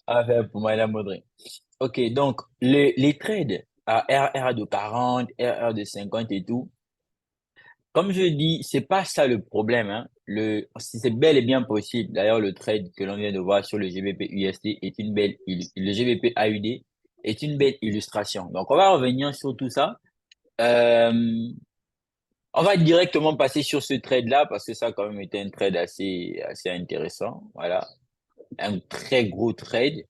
à faire pour Madame Audrey. Ok, donc les trades à RR de 40, RR de 50 et tout, comme je dis, c'est pas ça le problème, hein. C'est bel et bien possible. D'ailleurs, le trade que l'on vient de voir sur le GBP USD est une le GBP AUD est une belle illustration. Donc, on va revenir sur tout ça. Euh, on va directement passer sur ce trade-là parce que ça a quand même été un trade assez intéressant. Voilà. Un très gros trade.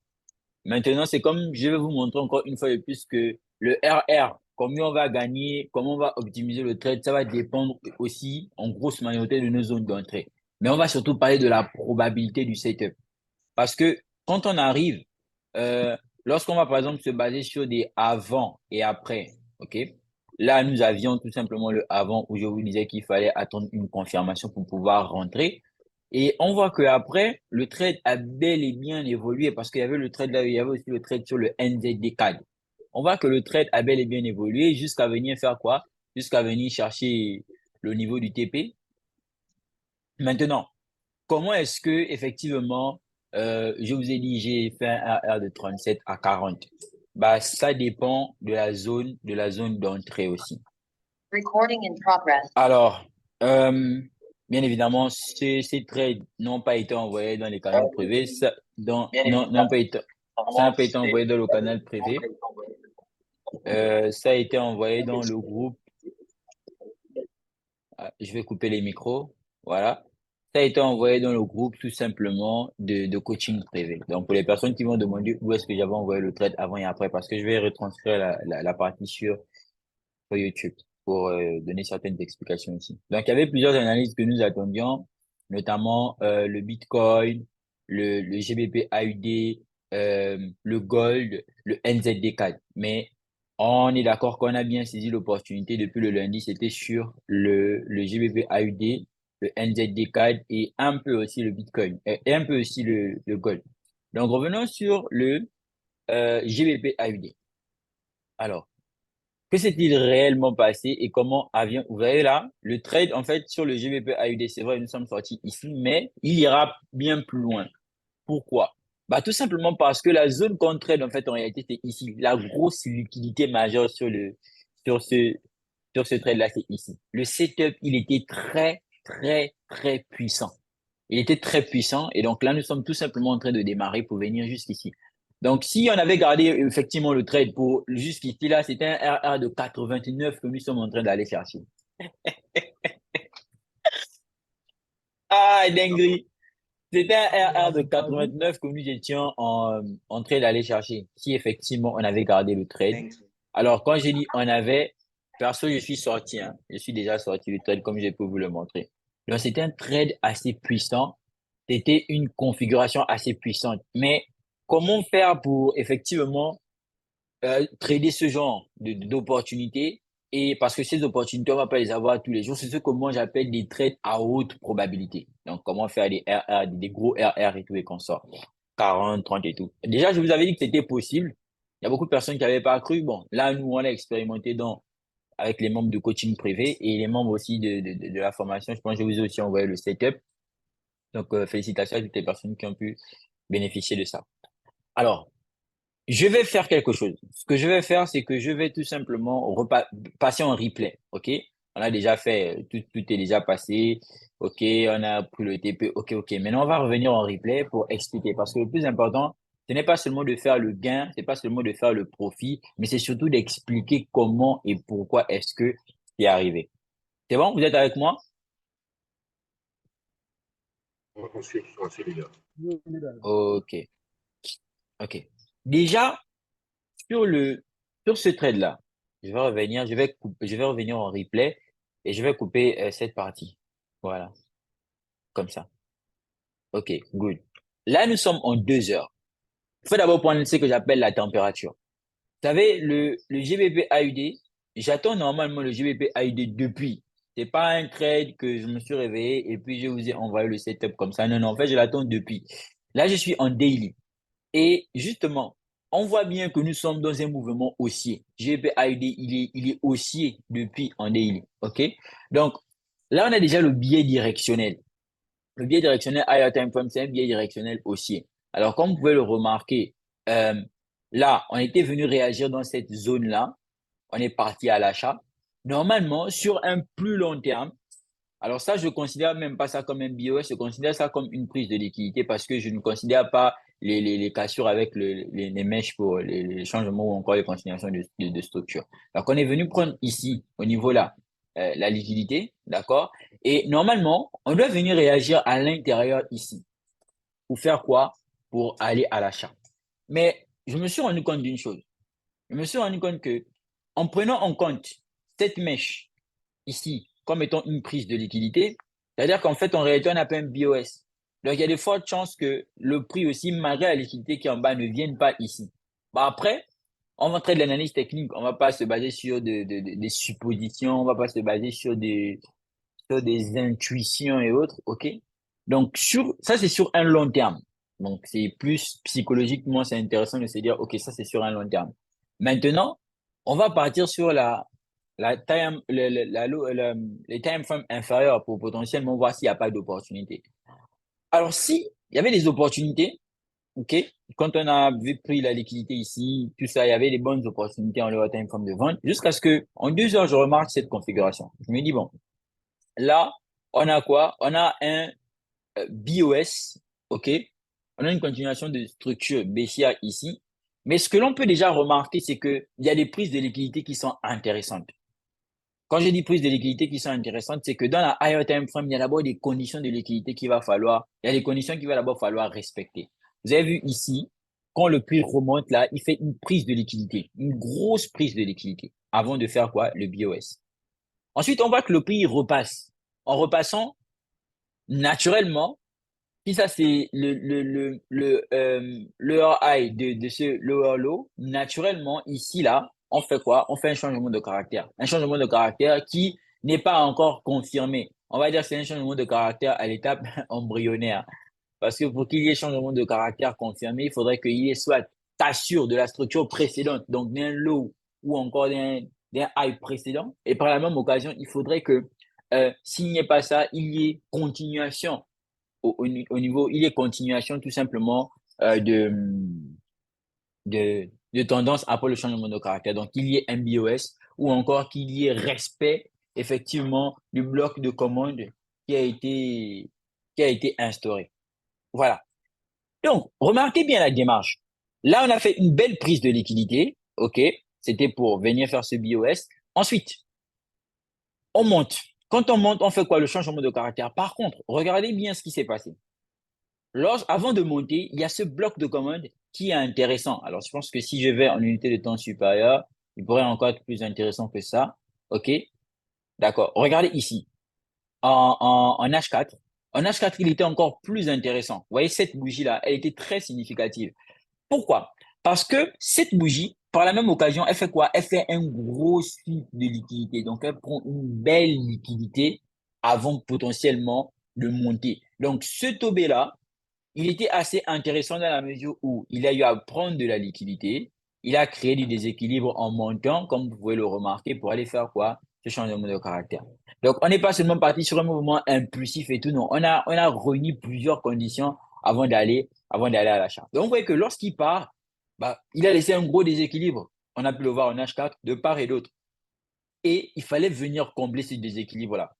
Maintenant, c'est comme je vais vous montrer encore une fois de plus que le RR, combien on va gagner, comment on va optimiser le trade, ça va dépendre aussi en grosse majorité de nos zones d'entrée. Mais on va surtout parler de la probabilité du setup. Parce que quand on arrive, euh, lorsqu'on va par exemple se baser sur des avant et après, ok? Là, nous avions tout simplement le avant où je vous disais qu'il fallait attendre une confirmation pour pouvoir rentrer. Et on voit que après, le trade a bel et bien évolué parce qu'il y avait le trade là, il y avait aussi le trade sur le NZD CAD. On voit que le trade a bel et bien évolué jusqu'à venir faire quoi? Jusqu'à venir chercher le niveau du TP. Maintenant, comment est-ce que effectivement, je vous ai dit, j'ai fait un R de 37 à 40. Bah, ça dépend de la zone d'entrée aussi. Recording in progress. Alors, bien évidemment, ces trades n'ont pas été envoyés dans les canaux privés. Ça n'a pas été envoyé dans le canal privé. Ça a été envoyé dans le groupe. Ah, je vais couper les micros. Voilà. Ça a été envoyé dans le groupe tout simplement de coaching privé. Donc, pour les personnes qui vont demander où est-ce que j'avais envoyé le trade avant et après, parce que je vais retranscrire la partie sur YouTube pour donner certaines explications ici. Donc, il y avait plusieurs analyses que nous attendions, notamment le Bitcoin, le GBP AUD, le Gold, le NZD4. Mais on est d'accord qu'on a bien saisi l'opportunité depuis le lundi, c'était sur le GBP AUD, le NZD4 et un peu aussi le Bitcoin, et un peu aussi le Gold. Donc, revenons sur le GBP AUD. Alors, que s'est-il réellement passé et comment avions, vous voyez là, le trade, en fait, sur le GBP AUD, c'est vrai, nous sommes sortis ici, mais il ira bien plus loin. Pourquoi? Bah, tout simplement parce que la zone qu'on trade, en fait, en réalité, c'est ici. La grosse liquidité majeure sur ce, sur ce trade-là, c'est ici. Le setup, il était très puissant. Il était très puissant. Et donc là, nous sommes tout simplement en train de démarrer pour venir jusqu'ici. Donc, si on avait gardé effectivement le trade pour jusqu'ici, là, c'était un RR de 89 que nous sommes en train d'aller chercher. Ah, dinguerie! C'était un RR de 89 que nous étions en train d'aller chercher. Si effectivement on avait gardé le trade. Alors, quand j'ai dit on avait, perso, je suis sorti, hein. Je suis déjà sorti du trade comme j'ai pu vous le montrer. Donc, c'était un trade assez puissant. C'était une configuration assez puissante. Mais comment faire pour effectivement trader ce genre d'opportunités et parce que ces opportunités, on va pas les avoir tous les jours. C'est ce que moi j'appelle des trades à haute probabilité. Donc, comment faire des RR, des gros RR et tout et qu'on sort 40, 30 et tout. Déjà, je vous avais dit que c'était possible. Il y a beaucoup de personnes qui n'avaient pas cru. Bon, là, nous, on a expérimenté avec les membres de coaching privé et les membres aussi de la formation. Je pense que je vous ai aussi envoyé le setup. Donc, félicitations à toutes les personnes qui ont pu bénéficier de ça. Alors, je vais faire quelque chose. Ce que je vais faire, c'est que je vais tout simplement passer en replay. OK? On a déjà fait, tout est déjà passé. OK, on a pris le TP. OK. Maintenant, on va revenir en replay pour expliquer. Parce que le plus important, ce n'est pas seulement de faire le gain, c'est pas seulement de faire le profit, mais c'est surtout d'expliquer comment et pourquoi est-ce que c'est arrivé. C'est bon? Vous êtes avec moi? On suit les gars. OK. OK. Déjà, Sur le, sur ce trade-là, je vais revenir en replay et je vais couper cette partie. Voilà, comme ça. OK, good. Là, nous sommes en 2 heures. Il faut d'abord prendre ce que j'appelle la température. Vous savez, le GBP AUD, j'attends normalement le GBP AUD depuis. C'est pas un trade que je me suis réveillé et puis je vous ai envoyé le setup comme ça. Non, non, en fait, je l'attends depuis. Là, je suis en daily. Et justement, on voit bien que nous sommes dans un mouvement haussier. GPID, il est haussier depuis en daily. OK? Donc, là, on a déjà le biais directionnel. Le biais directionnel higher time frame, c'est un biais directionnel haussier. Alors, comme vous pouvez le remarquer, euh, là, on était venu réagir dans cette zone-là. On est parti à l'achat. Normalement, sur un plus long terme, alors ça, je ne considère même pas ça comme un BOS, je considère ça comme une prise de liquidité parce que je ne considère pas les cassures avec les mèches pour les changements ou encore les continuations de structure. Donc, on est venu prendre ici, au niveau là, la liquidité, d'accord? Et normalement, on doit venir réagir à l'intérieur ici. Pour faire quoi? Pour aller à l'achat. Mais je me suis rendu compte d'une chose. Je me suis rendu compte que en prenant en compte cette mèche ici comme étant une prise de liquidité, c'est-à-dire qu'en fait, en réalité, on n'a pas un BOS. Donc, il y a de fortes chances que le prix aussi, malgré la liquidité qui est en bas, ne vienne pas ici. Bah, après, on va traiter de l'analyse technique. On ne va pas se baser sur des suppositions. On ne va pas se baser sur des intuitions et autres. OK? Donc, ça, c'est sur un long terme. Donc, c'est plus psychologiquement, c'est intéressant de se dire, OK, ça, c'est sur un long terme. Maintenant, on va partir sur la time, les time frames inférieurs pour potentiellement voir s'il n'y a pas d'opportunité. Alors, si il y avait des opportunités, OK, quand on a vu pris la liquidité ici, tout ça, il y avait des bonnes opportunités en lower time frame de vente, jusqu'à ce que, en 2 heures, je remarque cette configuration. Je me dis, bon, là, on a quoi? On a un BOS, OK? On a une continuation de structure baissière ici. Mais ce que l'on peut déjà remarquer, c'est qu'il y a des prises de liquidité qui sont intéressantes. Quand je dis prises de liquidité qui sont intéressantes, c'est que dans la higher time frame, il y a d'abord des conditions de liquidité il y a des conditions qu'il va d'abord falloir respecter. Vous avez vu ici, quand le prix remonte là, il fait une prise de liquidité, une grosse prise de liquidité, avant de faire quoi? Le BOS. Ensuite, on voit que le prix repasse. En repassant, naturellement, si ça c'est le high de ce lower low, naturellement, ici, là, on fait quoi? On fait un changement de caractère. Un changement de caractère qui n'est pas encore confirmé. On va dire que c'est un changement de caractère à l'étape embryonnaire. Parce que pour qu'il y ait changement de caractère confirmé, il faudrait qu'il y ait soit t'assure de la structure précédente, donc d'un low ou encore d'un high précédent. Et par la même occasion, il faudrait que s'il n'y ait pas ça, il y ait continuation au niveau, il y ait continuation tout simplement de tendance après le changement de caractère. Donc, qu'il y ait un BOS ou encore qu'il y ait respect effectivement du bloc de commande qui a été, qui a été instauré. Voilà. Donc, remarquez bien la démarche. Là, on a fait une belle prise de liquidité. OK. C'était pour venir faire ce BOS. Ensuite, on monte. Quand on monte, on fait quoi? Le changement de caractère. Par contre, regardez bien ce qui s'est passé. Avant de monter, il y a ce bloc de commande qui est intéressant. Alors, je pense que si je vais en unité de temps supérieure, il pourrait encore être plus intéressant que ça. OK? D'accord. Regardez ici. En H4. En H4, il était encore plus intéressant. Vous voyez, cette bougie-là, elle était très significative. Pourquoi? Parce que cette bougie, par la même occasion, elle fait quoi? Elle fait un gros cycle de liquidité. Donc, elle prend une belle liquidité avant potentiellement de monter. Donc, ce tobé-là, il était assez intéressant dans la mesure où il a eu à prendre de la liquidité, il a créé du déséquilibre en montant, comme vous pouvez le remarquer, pour aller faire quoi? Ce changement de caractère. Donc, on n'est pas seulement parti sur un mouvement impulsif et tout, non. On a réuni plusieurs conditions avant d'aller à l'achat. Donc, vous voyez que lorsqu'il part, bah, il a laissé un gros déséquilibre. On a pu le voir en H4 de part et d'autre. Et il fallait venir combler ce déséquilibre-là.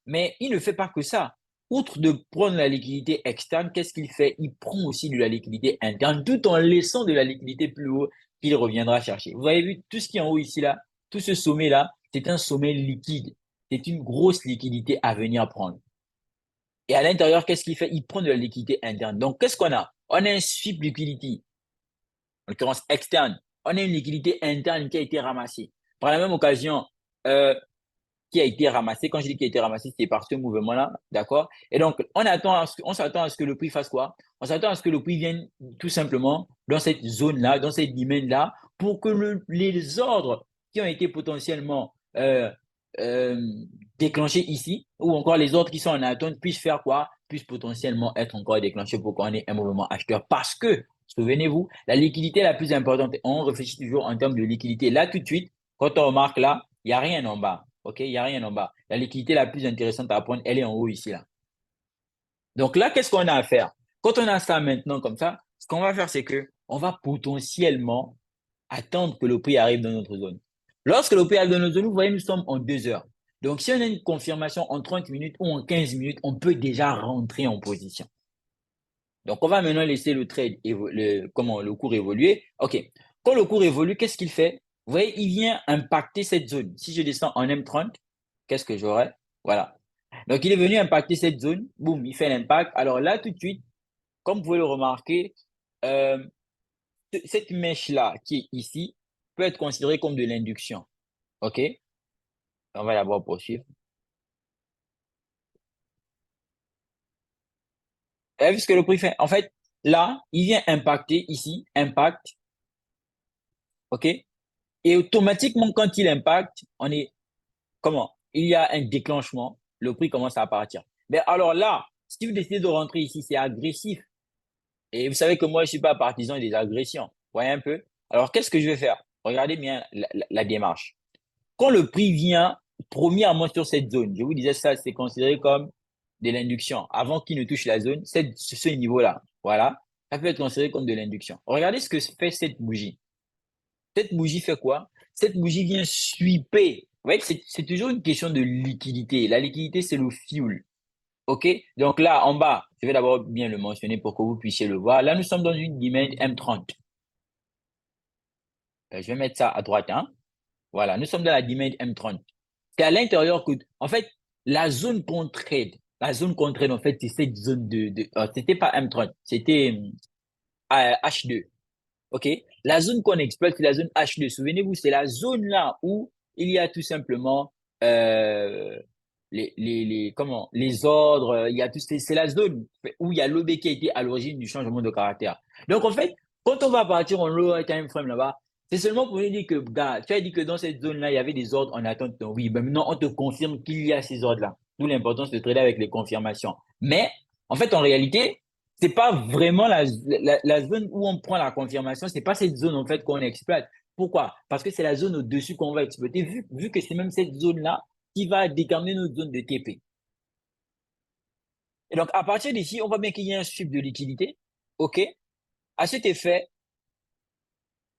Mais il ne fait pas que ça. Outre de prendre la liquidité externe, qu'est-ce qu'il fait? Il prend aussi de la liquidité interne tout en laissant de la liquidité plus haut qu'il reviendra chercher. Vous avez vu tout ce qui est en haut ici, là, tout ce sommet-là, c'est un sommet liquide. C'est une grosse liquidité à venir prendre. Et à l'intérieur, qu'est-ce qu'il fait? Il prend de la liquidité interne. Donc, qu'est-ce qu'on a? On a un sweep liquidity, en l'occurrence externe. On a une liquidité interne qui a été ramassée. Par la même occasion, euh, qui a été ramassé. Quand je dis qui a été ramassé, c'est par ce mouvement-là, d'accord? Et donc, on s'attend à ce que le prix fasse quoi? On s'attend à ce que le prix vienne tout simplement dans cette zone-là, dans cette domaine-là, pour que les ordres qui ont été potentiellement euh, déclenchés ici, ou encore les ordres qui sont en attente, puissent faire quoi? Puissent potentiellement être encore déclenchés pour qu'on ait un mouvement acheteur. Parce que, souvenez-vous, la liquidité la plus importante, on réfléchit toujours en termes de liquidité. Là, tout de suite, quand on remarque là, il n'y a rien en bas. OK? Il n'y a rien en bas. La liquidité la plus intéressante à prendre, elle est en haut ici, là. Donc là, qu'est-ce qu'on a à faire? Quand on a ça maintenant comme ça, Ce qu'on va faire, c'est que on va potentiellement attendre que le prix arrive dans notre zone. Lorsque le prix arrive dans notre zone, vous voyez, nous sommes en 2 heures. Donc, si on a une confirmation en 30 minutes ou en 15 minutes, on peut déjà rentrer en position. Donc, on va maintenant laisser le trade, comment, le cours évoluer. OK. Quand le cours évolue, qu'est-ce qu'il fait? Vous voyez, il vient impacter cette zone. Si je descends en M30, qu'est-ce que j'aurai? Voilà. Donc, il est venu impacter cette zone. Boum, il fait l'impact. Alors là, tout de suite, comme vous pouvez le remarquer, euh, cette mèche-là qui est ici peut être considérée comme de l'induction. OK? On va d'abord poursuivre. Vous avez vu ce que le prix fait? En fait, là, il vient impacter ici, impact. OK? Et automatiquement, quand il impacte, on est comment? Il y a un déclenchement, le prix commence à partir. Mais alors là, si vous décidez de rentrer ici, c'est agressif. Et vous savez que moi, je ne suis pas partisan des agressions. Vous voyez un peu? Alors, qu'est-ce que je vais faire? Regardez bien la démarche. Quand le prix vient premièrement sur cette zone, je vous disais ça, c'est considéré comme de l'induction. Avant qu'il ne touche la zone, ce niveau-là, voilà, ça peut être considéré comme de l'induction. Regardez ce que fait cette bougie. Cette bougie fait quoi? Cette bougie vient sweeper. Vous voyez, c'est toujours une question de liquidité. La liquidité, c'est le fuel. OK? Donc là, en bas, je vais d'abord bien le mentionner pour que vous puissiez le voir. Là, nous sommes dans une demand M30. Je vais mettre ça à droite, hein? Voilà, nous sommes dans la demand M30. C'est à l'intérieur que, en fait, la zone qu'on trade, en fait, c'est cette zone c'était pas M30, c'était H2. OK? La zone qu'on exploite, c'est la zone H2. Souvenez-vous, c'est la zone là où il y a tout simplement euh, comment, les ordres, il y a c'est la zone où il y a l'OB qui a été à l'origine du changement de caractère. Donc, en fait, quand on va partir en lower time frame là-bas, c'est seulement pour nous dire que, gars, tu as dit que dans cette zone-là, il y avait des ordres en attente. Donc, oui, ben maintenant, on te confirme qu'il y a ces ordres-là. D'où l'importance de trader avec les confirmations. Mais, en fait, en réalité, c'est pas vraiment la zone où on prend la confirmation, c'est pas cette zone en fait qu'on exploite. Pourquoi? Parce que c'est la zone au-dessus qu'on va exploiter, vu que c'est même cette zone-là qui va déterminer notre zone de TP. Et donc, à partir d'ici, on voit bien qu'il y a un sweep de liquidité. OK? À cet effet,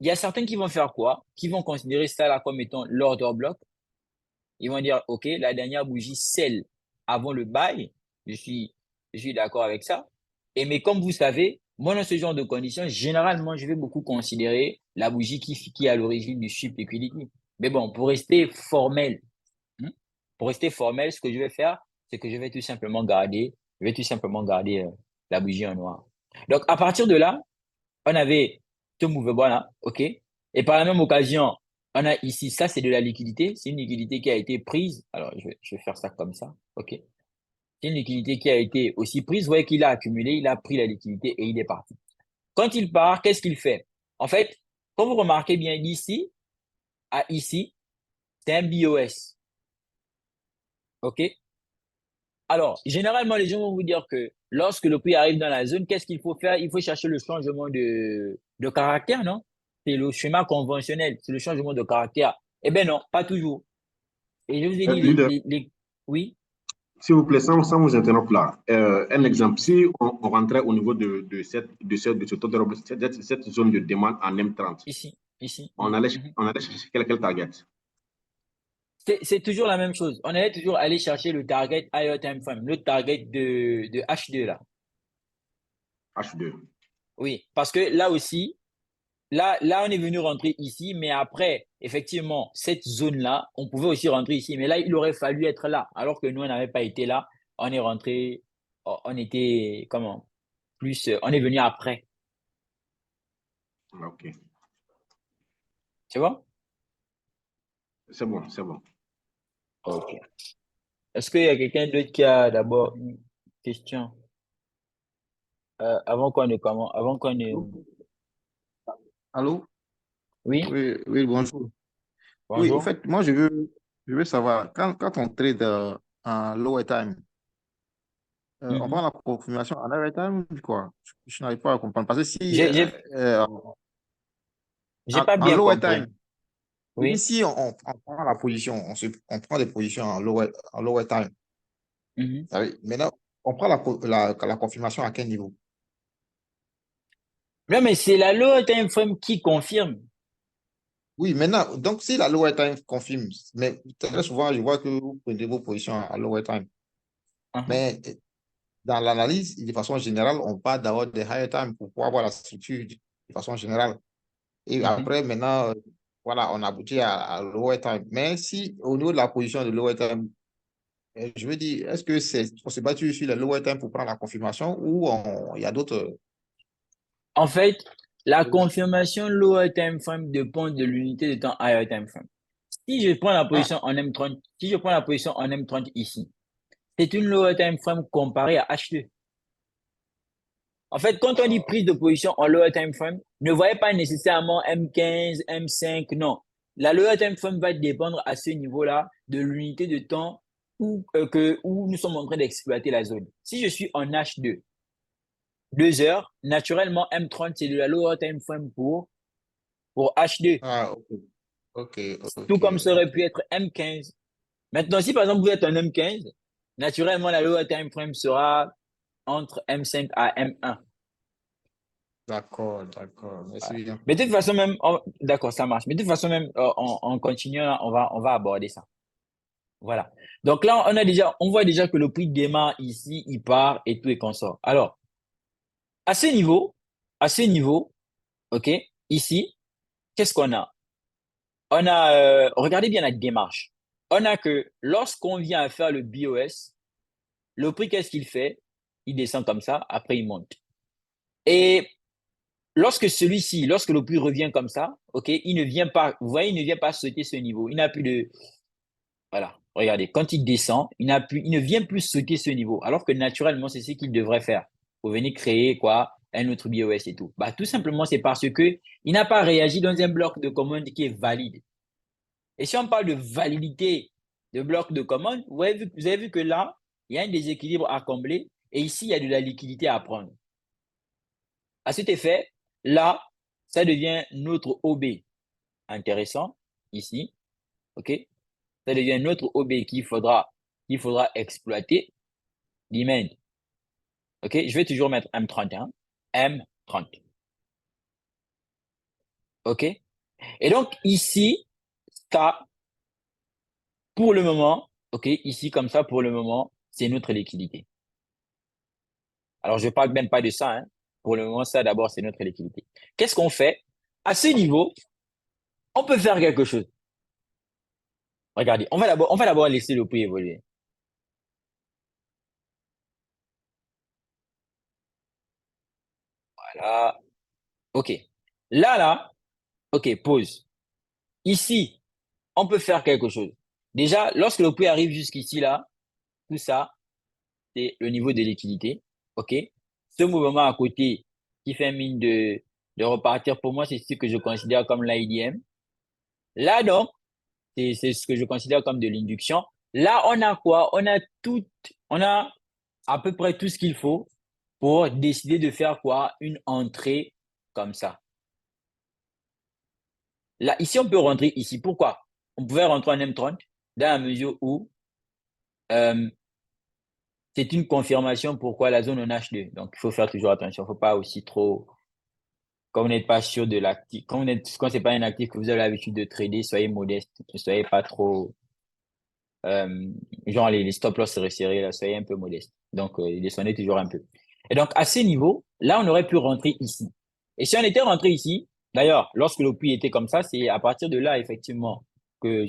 il y a certains qui vont faire quoi? Qui vont considérer ça là comme étant l'order block. Ils vont dire, OK, la dernière bougie sell avant le buy. Je suis, je suis d'accord avec ça. Mais comme vous savez, moi, dans ce genre de conditions, généralement, je vais beaucoup considérer la bougie qui est à l'origine du sweep liquidity. Mais bon, hein, pour rester formel, ce que je vais faire, c'est que je vais tout simplement garder la bougie en noir. Donc, à partir de là, on avait ce mouvement là, OK? Et par la même occasion, on a ici, ça c'est de la liquidité, c'est une liquidité qui a été prise. Alors, je vais faire ça comme ça, OK? C'est une liquidité qui a été aussi prise. Vous voyez qu'il a accumulé, il a pris la liquidité et il est parti. Quand il part, qu'est-ce qu'il fait? En fait, quand vous remarquez bien d'ici à ici, c'est un BOS, OK? Alors, généralement, les gens vont vous dire que lorsque le prix arrive dans la zone, qu'est-ce qu'il faut faire? Il faut chercher le changement de caractère, non? C'est le schéma conventionnel, c'est le changement de caractère. Eh bien non, pas toujours. Et je vous ai dit, Leader, oui, s'il vous plaît, sans vous interrompre là, un oui, exemple, si on rentrait au niveau de ce taux de cette zone de demande en M30, ici, ici. on allait, Mhm. on allait chercher quel target? C'est toujours la même chose. On allait toujours aller chercher le target higher time frame, le target de H2 là. H2. Oui, parce que là aussi, là, on est venu rentrer ici, mais après, effectivement, cette zone-là, on pouvait aussi rentrer ici. Mais là, il aurait fallu être là. Alors que nous, on n'avait pas été là. On est rentré, on était, comment, on est venu après. OK. Tu vois? C'est bon, c'est bon. OK. Est-ce qu'il y a quelqu'un d'autre qui a d'abord une question avant qu'on ne... Allô? Oui, Oui, oui, bonjour. Oui, en bonjour. fait, moi, je veux savoir, quand on trade en lower time, on Mhm. prend la confirmation en lower time ou quoi? Je n'arrive pas à comprendre. Parce que si, J'ai, j'ai, j'ai pas en bien lower time, compris. je dis Oui. si on prend la position, on prend des positions en lower time, Mhm. ça veut- maintenant, on prend la confirmation à quel niveau? Non, mais c'est la lower time frame qui confirme. Oui, maintenant, donc si la lower time confirme, mais très souvent, je vois que vous prenez vos positions à lower time. Mhm, Mais dans l'analyse, de façon générale, on parle d'avoir des higher time pour pouvoir avoir la structure de façon générale. Et mhm. après, maintenant, voilà, on aboutit à lower time. Mais si au niveau de la position de lower time, je veux dire, est-ce que on s'est battu sur le lower time pour prendre la confirmation ou il y a d'autres En fait, la positions? confirmation lower time frame dépend de l'unité de temps higher time frame. Si je prends la Ah, position en M30, si je prends la position en M30 ici, c'est une lower time frame comparée à H2. En fait, quand on dit prise de position en lower time frame, ne voyez pas nécessairement M15, M5, non. La lower time frame va dépendre à ce niveau-là de l'unité de temps où nous sommes en train d'exploiter la zone. Si je suis en H2, 2 heures, naturellement, M30, c'est de la lower time frame pour H2, ah, ok, ok, tout ok, comme ça aurait ok. pu être M15. Maintenant, si par exemple vous êtes un M15, naturellement, la lower time frame sera entre M5 à M1. D'accord, d'accord. Merci Voilà. bien. Mais de toute façon, même, d'accord, ça marche. Mais de toute façon, même, en continuant, on va aborder ça. Voilà. Donc là, on voit déjà que le prix démarre ici, il part et tout est consort. Alors, à ce niveau, OK, ici, qu'est-ce qu'on a? Regardez bien la démarche. On a que lorsqu'on vient à faire le BOS, le prix, qu'est-ce qu'il fait? Il descend comme ça, après il monte. Et lorsque le prix revient comme ça, OK, il ne vient pas, vous voyez, il ne vient pas sauter ce niveau. Il n'a plus de, voilà, regardez, quand il descend, il ne vient plus sauter ce niveau. Alors que naturellement, c'est ce qu'il devrait faire pour venir créer quoi? Un autre BOS et tout. Bah, tout simplement, c'est parce que il n'a pas réagi dans un bloc de commande qui est valide. Et si on parle de validité de bloc de commande, vous avez vu que là, il y a un déséquilibre à combler et ici, il y a de la liquidité à prendre. À cet effet, là, ça devient notre OB intéressant ici, OK? Ça devient notre OB qu'il faudra exploiter, demand. OK? Je vais toujours mettre M31, M30. OK? Et donc ici, ça, pour le moment, OK, ici comme ça, pour le moment, c'est notre liquidité. Alors, je ne parle même pas de ça, hein. Pour le moment, ça, d'abord, c'est notre liquidité. Qu'est-ce qu'on fait? À ce niveau, on peut faire quelque chose. Regardez, on va d'abord laisser le prix évoluer. Voilà. OK. Là, OK, pause. Ici, on peut faire quelque chose. Déjà, lorsque le prix arrive jusqu'ici, là, tout ça, c'est le niveau de liquidité. OK? Ce mouvement à côté qui fait mine de repartir, pour moi, c'est ce que je considère comme l'IDM. Là, donc, c'est ce que je considère comme de l'induction. Là, on a quoi? On a à peu près tout ce qu'il faut pour décider de faire quoi? Une entrée comme ça. Là, ici, on peut rentrer ici. Pourquoi? On pouvait rentrer en M30 dans la mesure où euh, c'est une confirmation pourquoi la zone en H2. Donc, il faut faire toujours attention. Il ne faut pas aussi trop, quand vous n'êtes pas sûr de l'actif, quand c'est pas un actif que vous avez l'habitude de trader, soyez modeste. Ne soyez pas trop, euh, genre les stop loss resserrés, là, soyez un peu modeste. Donc, descendez toujours un peu. Et donc, à ce niveau, là, on aurait pu rentrer ici. Et si on était rentré ici, d'ailleurs, lorsque le prix était comme ça, c'est à partir de là, effectivement, que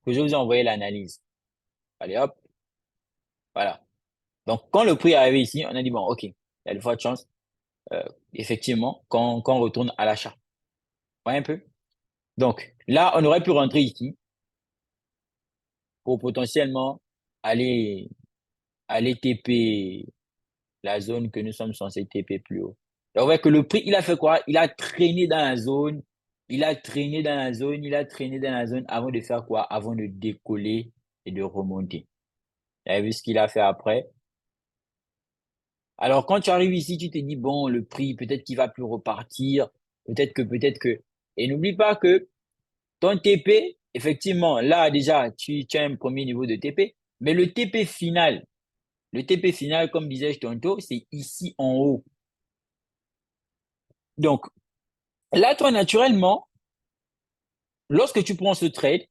que je vous ai envoyé l'analyse. Allez, hop, voilà. Donc, quand le prix est arrivé ici, on a dit, bon, OK, il y a de fortes chances, euh, effectivement, qu'on retourne à l'achat. Voyez un peu? Donc, là, on aurait pu rentrer ici pour potentiellement aller, aller TP la zone que nous sommes censés TP plus haut. Et on voit que le prix, il a fait quoi? Il a traîné dans la zone, il a traîné dans la zone, il a traîné dans la zone avant de faire quoi? Avant de décoller et de remonter. Vous avez vu ce qu'il a fait après? Alors, quand tu arrives ici, tu te dis, bon, le prix, peut-être qu'il va plus repartir, peut-être que. Et n'oublie pas que ton TP, effectivement, là, déjà, tu as un premier niveau de TP, mais le TP final, comme disais-je tantôt, c'est ici en haut. Donc, là, toi, naturellement, lorsque tu prends ce trade,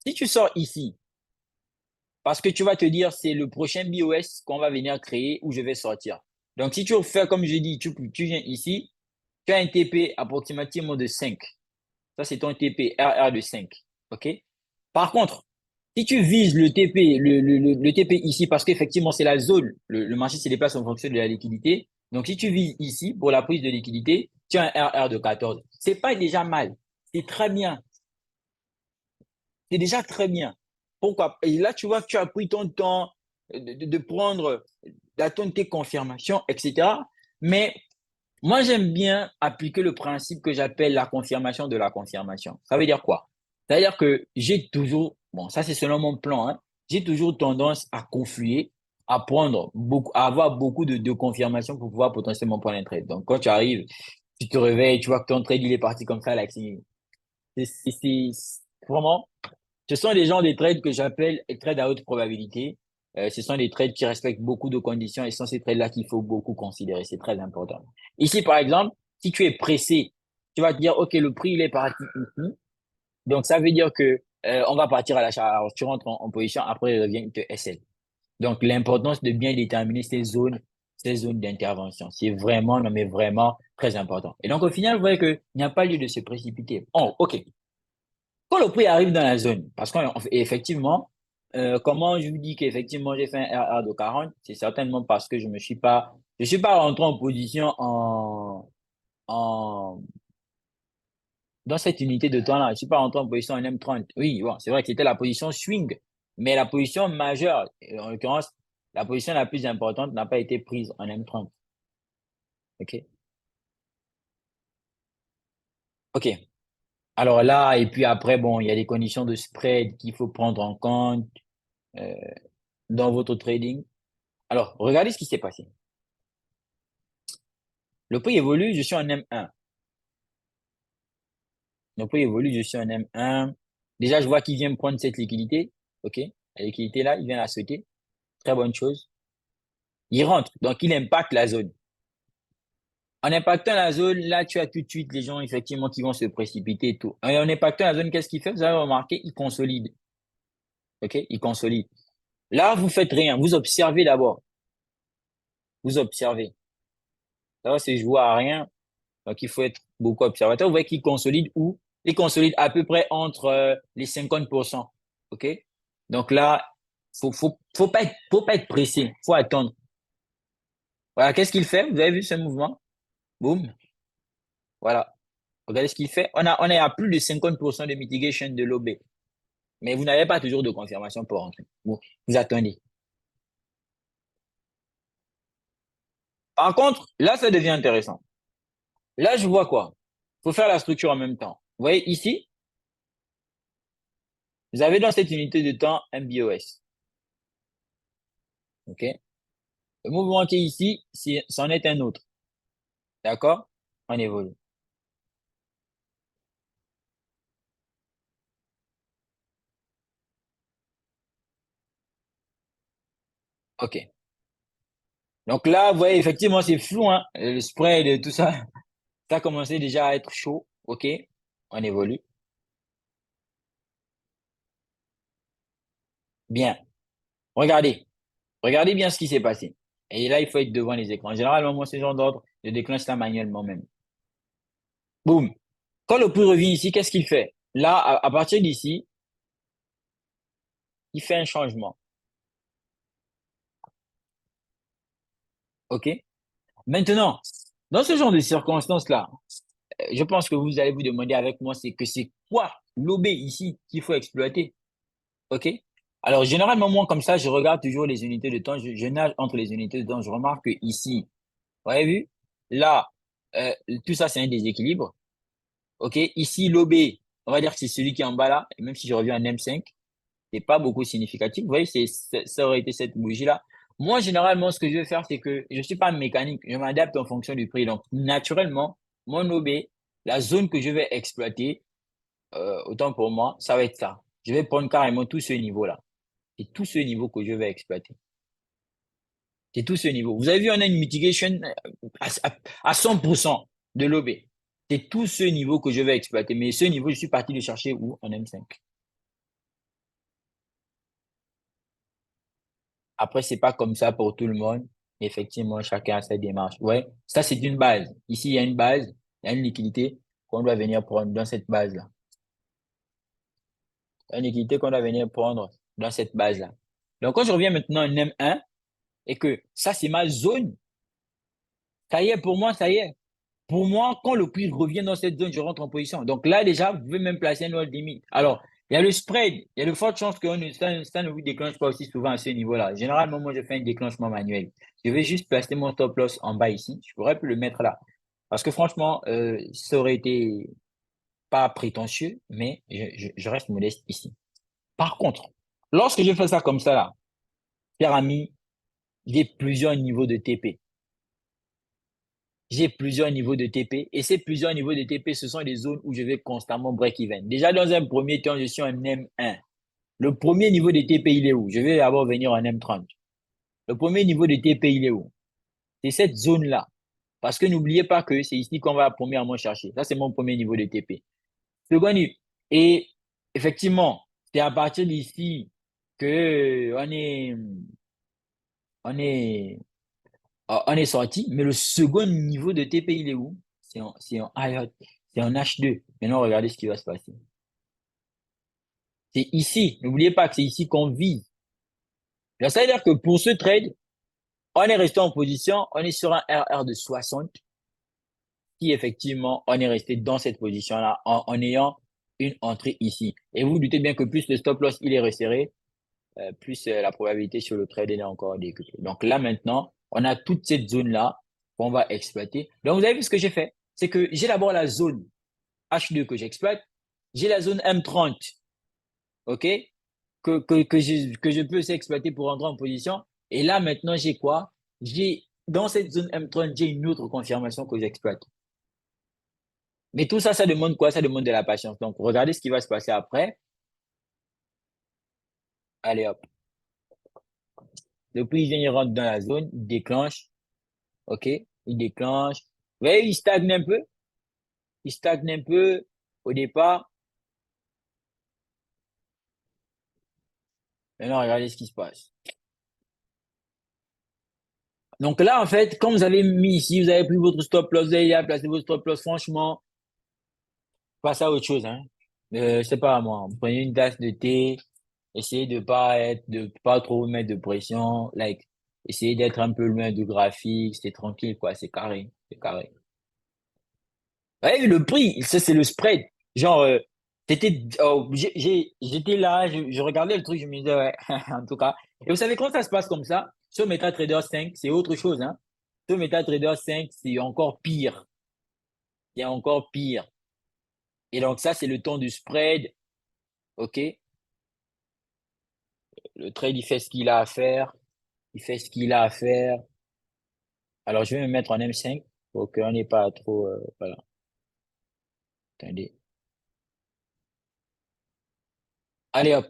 si tu sors ici, parce que tu vas te dire, c'est le prochain BOS qu'on va venir créer où je vais sortir. Donc, si tu fais comme je dis, tu viens ici, tu as un TP approximativement de 5. Ça, c'est ton TP RR de 5. OK? Par contre, si tu vises le TP, le TP ici, parce qu'effectivement, c'est la zone, le marché se déplace en fonction de la liquidité. Donc, si tu vises ici pour la prise de liquidité, tu as un RR de 14. C'est pas déjà mal. C'est très bien. C'est déjà très bien. Pourquoi? Et là, tu vois que tu as pris ton temps de prendre, d'attendre tes confirmations, etc. Mais moi, j'aime bien appliquer le principe que j'appelle la confirmation de la confirmation. Ça veut dire quoi? C'est-à-dire que j'ai toujours, bon, ça c'est selon mon plan, hein, j'ai toujours tendance à confluer, à prendre beaucoup, à avoir beaucoup de confirmations pour pouvoir potentiellement prendre un trade. Donc, quand tu arrives, tu te réveilles, tu vois que ton trade, il est parti comme ça, là, vraiment, ce sont des gens des trades que j'appelle trades à haute probabilité. Ce sont des trades qui respectent beaucoup de conditions et ce sont ces trades-là qu'il faut beaucoup considérer. C'est très important. Ici, par exemple, si tu es pressé, tu vas te dire, OK, le prix, il est parti ici. Donc, ça veut dire que on va partir à l'achat. Alors, tu rentres en position, après, il revient, il te SL. Donc, l'importance de bien déterminer ces zones d'intervention. C'est vraiment, non, mais vraiment très important. Et donc, au final, vous voyez qu'il n'y a pas lieu de se précipiter. Oh, OK. Quand le prix arrive dans la zone, parce qu'effectivement, comment je vous dis qu'effectivement j'ai fait un RR de 40, c'est certainement parce que je suis pas rentré en position en, dans cette unité de temps-là. Je suis pas rentré en position en M30. Oui, bon, c'est vrai que c'était la position swing, mais la position majeure, et en l'occurrence, la position la plus importante n'a pas été prise en M30. OK? OK. Alors là, et puis après, bon, il y a des conditions de spread qu'il faut prendre en compte euh, dans votre trading. Alors, regardez ce qui s'est passé. Le prix évolue, je suis en M1. Le prix évolue, je suis en M1. Déjà, je vois qu'il vient me prendre cette liquidité. OK? La liquidité là, il vient la sauter. Très bonne chose. Il rentre, donc il impacte la zone. En impactant la zone, là, tu as tout de suite les gens, effectivement, qui vont se précipiter et tout. Et en impactant la zone, qu'est-ce qu'il fait? Vous avez remarqué, il consolide. OK? Il consolide. Là, vous faites rien. Vous observez d'abord. Vous observez. Ça va se jouer à rien. Donc, il faut être beaucoup observateur. Vous voyez qu'il consolide où? Il consolide à peu près entre les 50%. OK? Donc là, faut pas être pressé. Faut attendre. Voilà, qu'est-ce qu'il fait? Vous avez vu ce mouvement? Boum. Voilà. Regardez ce qu'il fait. On est à plus de 50% de mitigation de l'OB. Mais vous n'avez pas toujours de confirmation pour rentrer. Vous attendez. Par contre, là, ça devient intéressant. Là, je vois quoi? Faut faire la structure en même temps. Vous voyez ici, vous avez dans cette unité de temps un BOS. OK? Le mouvement qui est ici, c'en est un autre. D'accord? On évolue. OK. Donc là, vous voyez, effectivement, c'est flou, hein? Le spread et tout ça, ça a commencé déjà à être chaud. OK? On évolue. Bien. Regardez. Regardez bien ce qui s'est passé. Et là, il faut être devant les écrans. Généralement, moi, ce genre d'ordre, je déclenche ça manuellement même. Boum. Quand le prix revient ici, qu'est-ce qu'il fait? Là, à partir d'ici, il fait un changement. OK? Maintenant, dans ce genre de circonstances-là, je pense que vous allez vous demander avec moi, c'est quoi l'OB ici qu'il faut exploiter? OK? Alors, généralement, moi, comme ça, je regarde toujours les unités de temps, je nage entre les unités de temps, je remarque que ici, vous avez vu? Là, tout ça, c'est un déséquilibre. OK? Ici, l'OB, on va dire que c'est celui qui est en bas là, et même si je reviens en M5, c'est pas beaucoup significatif. Vous voyez, ça aurait été cette bougie-là. Moi, généralement, ce que je vais faire, c'est que je suis pas mécanique, je m'adapte en fonction du prix. Donc, naturellement, mon OB, la zone que je vais exploiter, autant pour moi, ça va être ça. Je vais prendre carrément tout ce niveau-là. C'est tout ce niveau que je vais exploiter. C'est tout ce niveau. Vous avez vu, on a une mitigation à 100%. de l'OB. C'est tout ce niveau que je vais exploiter. Mais ce niveau, je suis parti le chercher où? En M5. Après, c'est pas comme ça pour tout le monde. Effectivement, chacun a sa démarche. Ouais, ça, c'est une base. Ici, il y a une base, il y a une liquidité qu'on doit venir prendre dans cette base-là. Une liquidité qu'on doit venir prendre dans cette base-là. Donc, quand je reviens maintenant en M1 et que ça, c'est ma zone, ça y est, pour moi, ça y est. Pour moi, quand le prix revient dans cette zone, je rentre en position. Donc là, déjà, vous pouvez même placer un ordre limite. Alors, il y a le spread. Il y a de fortes chances que ça ne vous déclenche pas aussi souvent à ce niveau-là. Généralement, moi, je fais un déclenchement manuel. Je vais juste placer mon stop loss en bas ici. Je pourrais plus le mettre là. Parce que franchement, ça aurait été pas prétentieux, mais je reste modeste ici. Par contre, lorsque je fais ça comme ça là, cher ami, j'ai plusieurs niveaux de TP. J'ai plusieurs niveaux de TP et ces plusieurs niveaux de TP, ce sont des zones où je vais constamment break-even. Déjà, dans un premier temps, je suis en M1. Le premier niveau de TP, il est où? Je vais d'abord venir en M30. Le premier niveau de TP, il est où? C'est cette zone-là. Parce que n'oubliez pas que c'est ici qu'on va premièrement chercher. Ça, c'est mon premier niveau de TP. Second niveau. Et effectivement, c'est à partir d'ici que on est, on est sorti, mais le second niveau de TP, il est où? C'est en IOT, c'est en H2. Maintenant, regardez ce qui va se passer. C'est ici. N'oubliez pas que c'est ici qu'on vise. Donc, ça veut dire que pour ce trade, on est resté en position, on est sur un RR de 60, qui effectivement, on est resté dans cette position-là en ayant une entrée ici. Et vous, vous doutez bien que plus le stop loss il est resserré, plus la probabilité sur le trade est encore décuplée. Donc là, maintenant, on a toute cette zone-là qu'on va exploiter. Donc, vous avez vu ce que j'ai fait? C'est que j'ai d'abord la zone H2 que j'exploite. J'ai la zone M30, OK? Que je peux aussi exploiter pour rentrer en position. Et là, maintenant, j'ai quoi? Dans cette zone M30, j'ai une autre confirmation que j'exploite. Mais tout ça, ça demande quoi? Ça demande de la patience. Donc, regardez ce qui va se passer après. Allez, hop. Le prix vient, il rentre dans la zone, il déclenche. OK? Il déclenche. Vous voyez, il stagne un peu. Il stagne un peu au départ. Maintenant, regardez ce qui se passe. Donc là, en fait, quand vous avez mis ici, vous avez pris votre stop loss, vous avez placé votre stop loss, franchement, passez à autre chose, hein. C'est pas à moi. Prenez une tasse de thé, essayez de pas trop mettre de pression, like, essayez d'être un peu loin du graphique, c'est tranquille, quoi, c'est carré, c'est carré. Ouais, le prix, ça, c'est le spread. Genre, j'étais là, je regardais le truc, je me disais, ouais, en tout cas. Et vous savez, quand ça se passe comme ça, sur MetaTrader 5, c'est autre chose, hein. Sur MetaTrader 5, c'est encore pire. C'est encore pire. Et donc, ça, c'est le temps du spread. OK? Le trade, il fait ce qu'il a à faire. Il fait ce qu'il a à faire. Alors, je vais me mettre en M5 pour qu'on n'ait pas trop, voilà. Attendez. Allez, hop.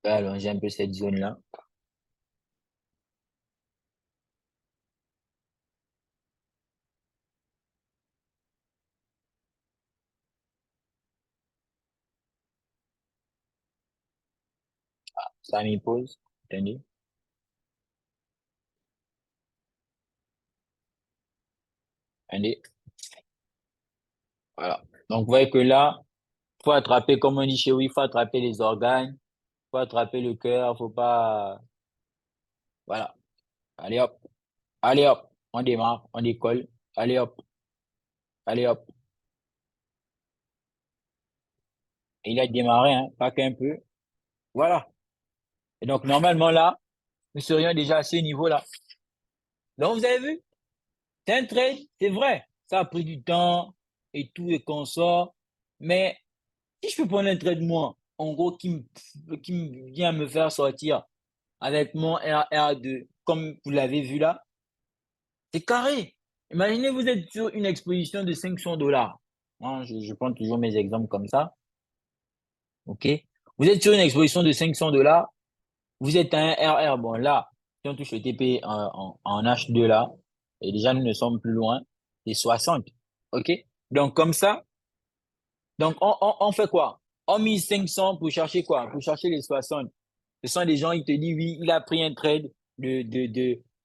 Alors, j'ai un peu cette zone-là. Ça m'y pose. Attendez. Attendez. Voilà. Donc, vous voyez que là, faut attraper, comme on dit chez oui, faut attraper les organes, faut attraper le cœur, faut pas, voilà. Allez hop, allez hop, on démarre, on décolle. Allez hop, allez hop. Il a démarré, hein, pas qu'un peu. Voilà. Et donc, normalement, là, nous serions déjà à ce niveau-là. Donc, vous avez vu, c'est un trade, c'est vrai. Ça a pris du temps et tout et consort. Mais si je peux prendre un trade, moi, en gros, qui me vient me faire sortir avec mon RR2, comme vous l'avez vu là, c'est carré. Imaginez, vous êtes sur une exposition de 500 dollars. Hein, je prends toujours mes exemples comme ça. OK? Vous êtes sur une exposition de 500 dollars. Vous êtes à un RR. Bon, là, si on touche le TP en H2 là, Et déjà, nous ne sommes plus loin des 60. OK? Donc, comme ça, donc on fait quoi? On mise 500 pour chercher quoi? Pour chercher les 60. Ce sont des gens, ils te disent, oui, il a pris un trade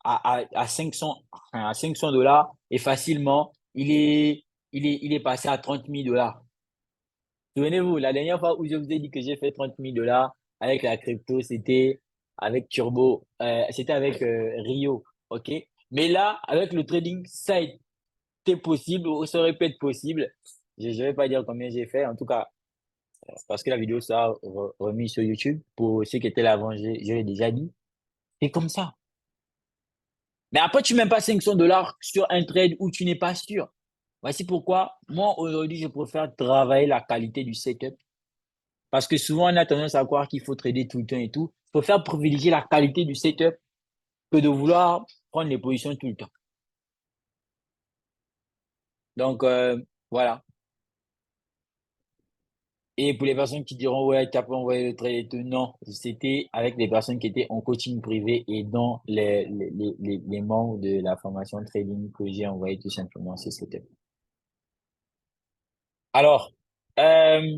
à 500, enfin, à 500 dollars et facilement, il est passé à 30 000 dollars. Souvenez-vous, la dernière fois où je vous ai dit que j'ai fait 30 000 dollars avec la crypto, c'était avec Turbo, c'était avec Rio, OK? Mais là, avec le trading, ça a été possible ou ça aurait pu être possible. Je ne vais pas dire combien j'ai fait, en tout cas, parce que la vidéo sera remise sur YouTube. Pour ceux qui étaient là avant, je l'ai déjà dit. C'est comme ça. Mais après, tu ne mets pas 500 dollars sur un trade où tu n'es pas sûr. Voici pourquoi, moi, aujourd'hui, je préfère travailler la qualité du setup. Parce que souvent, on a tendance à croire qu'il faut trader tout le temps et tout. Je préfère privilégier la qualité du setup que de vouloir prendre les positions tout le temps. Donc, voilà. Et pour les personnes qui diront, ouais, tu n'as pas envoyé le trade et tout, non, c'était avec des personnes qui étaient en coaching privé et dont les membres de la formation trading que j'ai envoyé tout simplement ce setup. Alors, euh,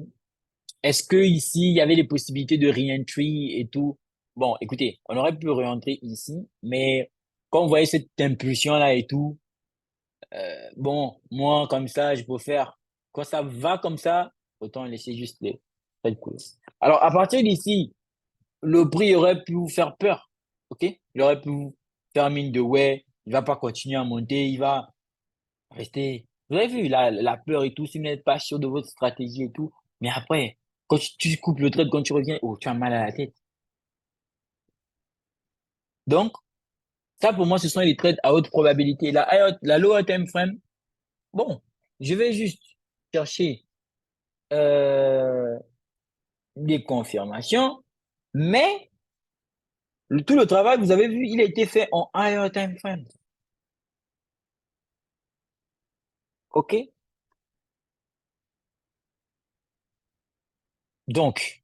est-ce que ici, il y avait des possibilités de re-entry et tout? Bon, écoutez, on aurait pu re-entrer ici, mais quand vous voyez cette impulsion-là et tout, bon, moi, comme ça, je préfère, quand ça va comme ça, autant laisser juste les trades cool. Alors, à partir d'ici, le prix aurait pu vous faire peur, ok? Il aurait pu vous faire mine de ouais, il va pas continuer à monter, il va rester. Vous avez vu la peur et tout, si vous n'êtes pas sûr de votre stratégie et tout, mais après, quand tu coupes le trade, quand tu reviens, oh, tu as mal à la tête. Donc, ça pour moi, ce sont les trades à haute probabilité. La lower time frame, bon, je vais juste chercher euh, des confirmations, mais tout le travail, vous avez vu, il a été fait en higher time frame. OK? Donc,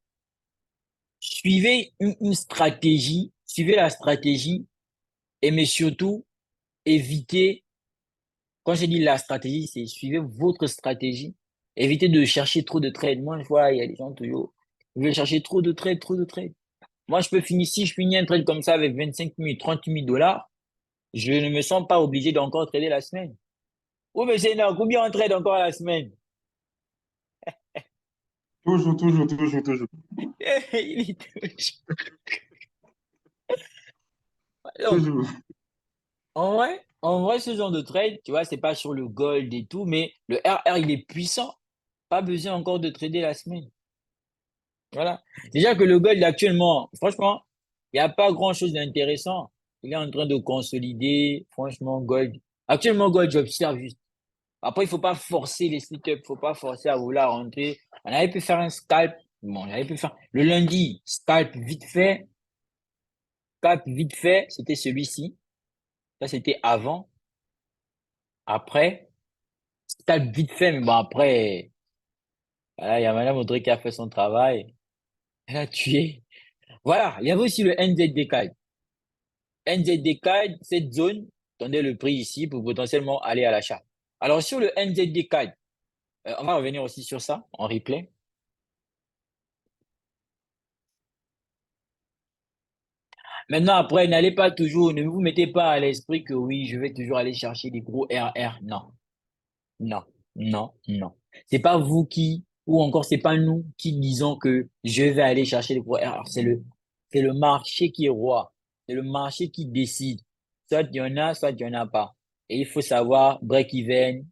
suivez une stratégie, suivez la stratégie, et mais surtout, évitez, quand je dis la stratégie, c'est suivez votre stratégie. Évitez de chercher trop de trades. Moi, je vois, il y a des gens toujours, ils veulent chercher trop de trades, trop de trades. Moi, je peux finir, si je finis un trade comme ça avec 25 000, 30 000 dollars, je ne me sens pas obligé d'encore trader la semaine. Oh, mais c'est énorme. Combien on trade encore la semaine? Toujours, toujours, toujours, toujours. Il est Donc, Toujours. en vrai, ce genre de trade, tu vois, c'est pas sur le gold et tout, mais le RR, il est puissant. Pas besoin encore de trader la semaine. Voilà. Déjà que le gold, actuellement, franchement, il n'y a pas grand-chose d'intéressant. Il est en train de consolider, franchement, gold. Actuellement, gold, j'observe juste. Après, il faut pas forcer les setups, faut pas forcer à vouloir rentrer. On avait pu faire un scalp. Bon, on avait pu faire le lundi, scalp vite fait. Scalp vite fait, c'était celui-ci. Ça, c'était avant. Après, scalp vite fait, mais bon, après, voilà, il y a Madame Audrey qui a fait son travail. Elle a tué. Voilà, il y avait aussi le NZD-CAD. NZD-CAD, cette zone, attendez le prix ici pour potentiellement aller à l'achat. Alors, sur le NZD-CAD, on va revenir aussi sur ça en replay. Maintenant, après, n'allez pas toujours, ne vous mettez pas à l'esprit que oui, je vais toujours aller chercher des gros RR. Non, non, non, non. C'est pas vous qui, ou encore c'est pas nous qui disons que je vais aller chercher des gros RR. C'est le marché qui est roi. C'est le marché qui décide. Soit il y en a, soit il y en a pas. Et il faut savoir break-even,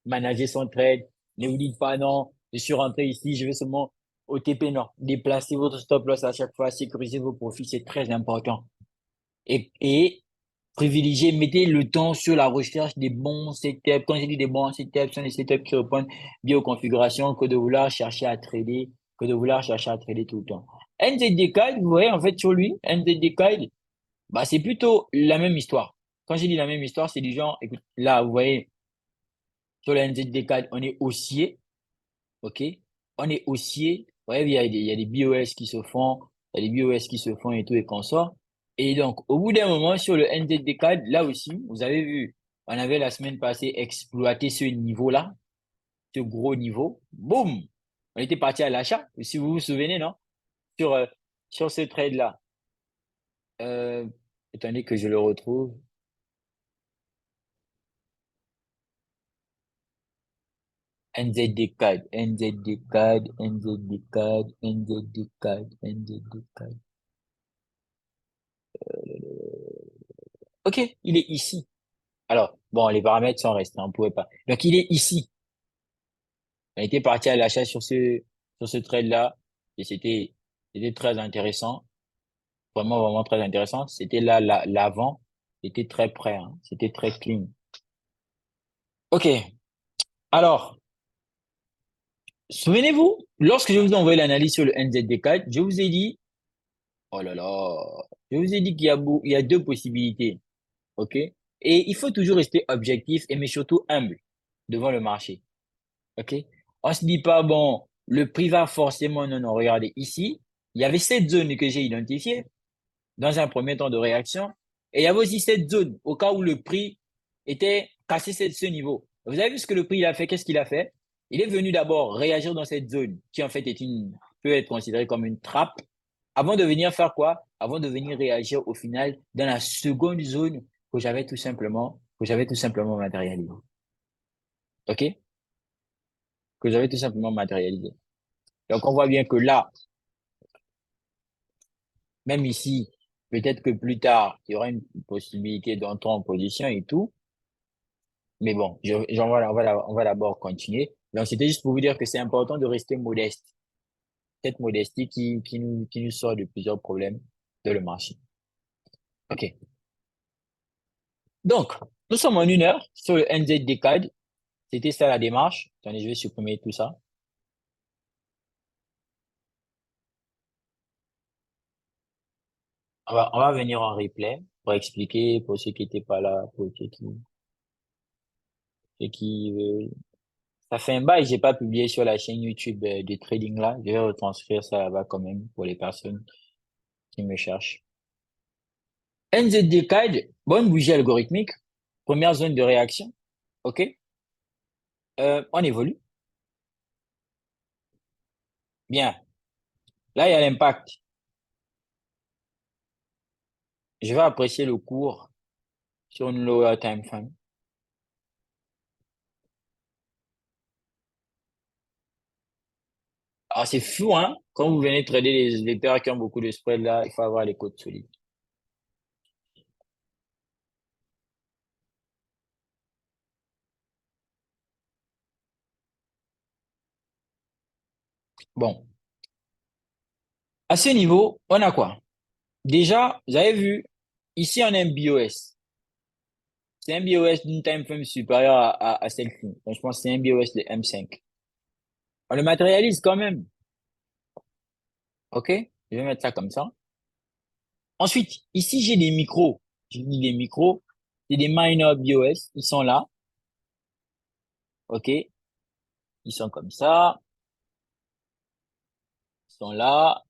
manager son trade. Ne vous dites pas non, je suis rentré ici, je vais seulement OTP. Non, déplacez votre stop loss à chaque fois, sécuriser vos profits, c'est très important. Et privilégier, mettez le temps sur la recherche des bons setups. Quand je dis des bons setups, ce sont des setups qui répondent bien aux configurations que de vouloir chercher à trader, que de vouloir chercher à trader tout le temps. NZD-CAD, vous voyez, en fait, sur lui, NZD-CAD, bah, c'est plutôt la même histoire. Quand je dis la même histoire, c'est du genre, écoute, là, vous voyez, sur le NZD-CAD, on est haussier, OK? On est haussier. Vous voyez, il y a des BOS qui se font, il y a des BOS qui se font et tout et qu'on sort. Et donc, au bout d'un moment, sur le NZD-CAD, là aussi, vous avez vu, On avait la semaine passée exploité ce niveau-là, ce gros niveau. Boum! On était parti à l'achat, si vous vous souvenez, non? Sur, euh, sur ce trade-là. Euh, Attendez que je le retrouve. NZD-CAD, NZD-CAD, NZD-CAD, NZD-CAD, NZD-CAD. OK, il est ici. Alors, bon, les paramètres sont restés, on ne pouvait pas. Donc, il est ici. On était parti à l'achat sur ce trade-là et c'était très intéressant. Vraiment, vraiment très intéressant. C'était là, l'avant. C'était très près, hein. C'était très clean. OK. Alors, souvenez-vous, lorsque je vous ai envoyé l'analyse sur le NZD4, je vous ai dit, oh là là, je vous ai dit il y a deux possibilités. OK? Et il faut toujours rester objectif et mais surtout humble devant le marché. OK? On se dit pas, bon, le prix va forcément, non, non, regardez, ici, il y avait cette zone que j'ai identifiée dans un premier temps de réaction. Et il y avait aussi cette zone au cas où le prix était cassé ce niveau. Vous avez vu ce que le prix il a fait? Qu'est-ce qu'il a fait? Il est venu d'abord réagir dans cette zone qui en fait peut être considérée comme une trappe avant de venir faire quoi? Avant de venir réagir au final dans la seconde zone que j'avais tout simplement matérialisé. OK? Que j'avais tout simplement matérialisé. Donc on voit bien que là, même ici, peut-être que plus tard, il y aura une possibilité d'entrer en position et tout. Mais bon, on va d'abord continuer. Donc, c'était juste pour vous dire que c'est important de rester modeste. Cette modestie qui nous sort de plusieurs problèmes de le marché. OK. Donc, nous sommes en 1 heure sur le NZD-CAD. C'était ça la démarche. Attendez, je vais supprimer tout ça. On va venir en replay pour expliquer pour ceux qui n'étaient pas là, pour ceux qui, ça fait un bail, j'ai pas publié sur la chaîne YouTube de trading là. Je vais retranscrire ça là-bas quand même pour les personnes qui me cherchent. NZD-CAD, bonne bougie algorithmique, première zone de réaction, OK? On évolue. Bien. Là, il y a l'impact. Je vais apprécier le cours sur une lower time frame. Alors, c'est fou, hein? Quand vous venez trader les paires qui ont beaucoup de spread là, il faut avoir les codes solides. Bon. À ce niveau, on a quoi? Déjà, vous avez vu, ici, on a un BOS. C'est un BOS d'une time frame supérieure à celle-ci. Donc, je pense que c'est un BOS de M5. On le matérialise quand même. OK? Je vais mettre ça comme ça. Ensuite, ici, j'ai des micros. J'ai mis des micros. C'est des minor BOS. Ils sont là. OK? Ils sont comme ça. Ils sont là.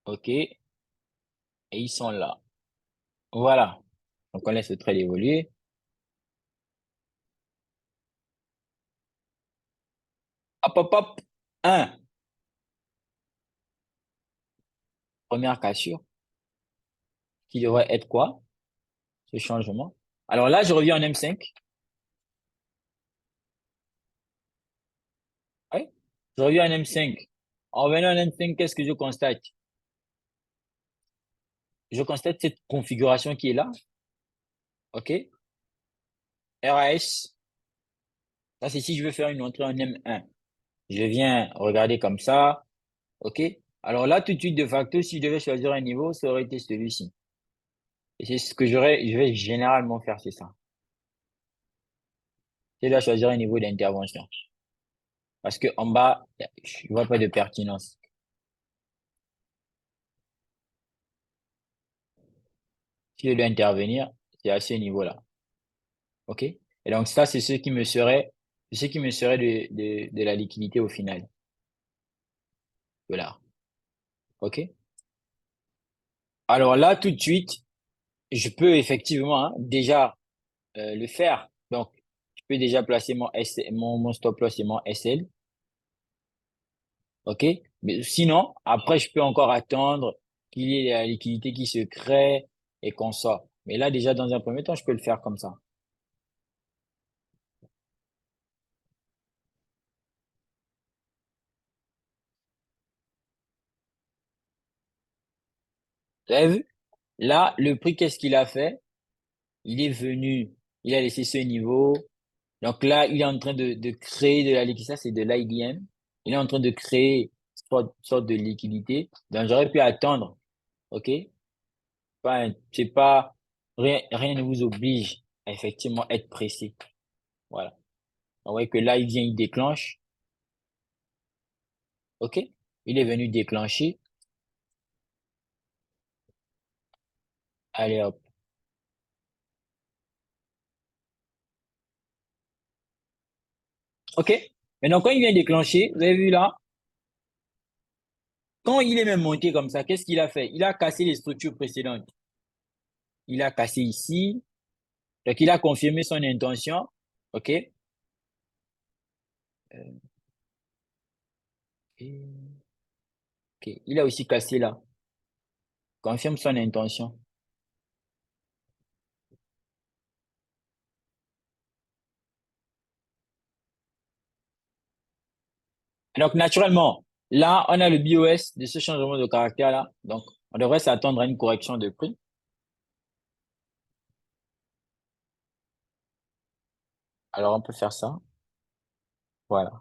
OK? Et ils sont là. Voilà. Donc, on laisse le trade évoluer. Hop, hop, hop. 1. Première cassure. Qui devrait être quoi? Ce changement. Alors là, je reviens en M5. Oui. Je reviens en M5. En revenant en M5, qu'est-ce que je constate? Je constate cette configuration qui est là. OK? RAS. Ça, c'est si je veux faire une entrée en M1. Je viens regarder comme ça. OK? Alors là, tout de suite, de facto, si je devais choisir un niveau, ça aurait été celui-ci. Et c'est ce que je vais généralement faire, c'est ça. Je dois choisir un niveau d'intervention. Parce que en bas, je vois pas de pertinence. Si je dois intervenir, c'est à ce niveau-là. OK? Et donc, ça, c'est ce qui me serait de la liquidité au final. Voilà. OK? Alors là, tout de suite, je peux effectivement, hein, déjà le faire. Donc, je peux déjà placer mon stop loss et mon SL. OK? Mais sinon, après, je peux encore attendre qu'il y ait la liquidité qui se crée et qu'on sort. Mais là, déjà, dans un premier temps, je peux le faire comme ça. Vous avez vu? Là, le prix, qu'est-ce qu'il a fait? Il est venu, il a laissé ce niveau. Donc là, il est en train de créer de la liquidité. Ça, c'est de l'IBM. Il est en train de créer une sorte de liquidité. Donc, j'aurais pu attendre. OK? C'est pas, rien ne vous oblige à effectivement être pressé. Voilà. On voit que là, il vient, il déclenche. OK? Il est venu déclencher. Allez, hop. OK? Maintenant, quand il vient déclencher, vous avez vu là, quand il est même monté comme ça, qu'est-ce qu'il a fait? Il a cassé les structures précédentes. Il a cassé ici. Donc, il a confirmé son intention. OK? Et- OK. Il a aussi cassé là. Confirme son intention. Donc, naturellement, là, on a le BOS de ce changement de caractère-là. Donc, on devrait s'attendre à une correction de prix. Alors, on peut faire ça. Voilà.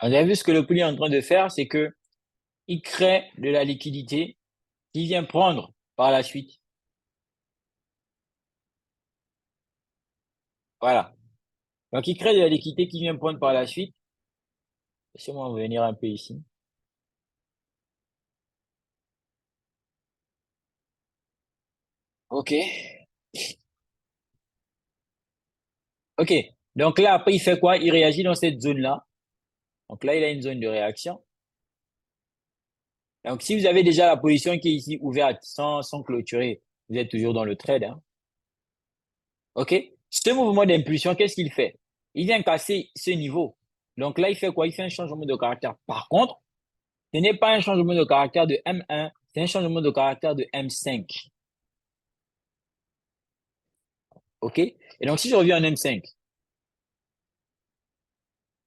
Vous avez vu ce que le prix est en train de faire, c'est que il crée de la liquidité qu'il vient prendre par la suite. Voilà. Donc, il crée de la liquidité qu'il vient prendre par la suite. Laissez-moi revenir un peu ici. OK. OK. Donc là, après, il fait quoi? Il réagit dans cette zone-là. Donc là, il a une zone de réaction. Donc, si vous avez déjà la position qui est ici ouverte sans clôturer, vous êtes toujours dans le trade, hein. OK? Ce mouvement d'impulsion, qu'est-ce qu'il fait? Il vient casser ce niveau. Donc là, il fait quoi? Il fait un changement de caractère. Par contre, ce n'est pas un changement de caractère de M1, c'est un changement de caractère de M5. OK? Et donc, si je reviens en M5,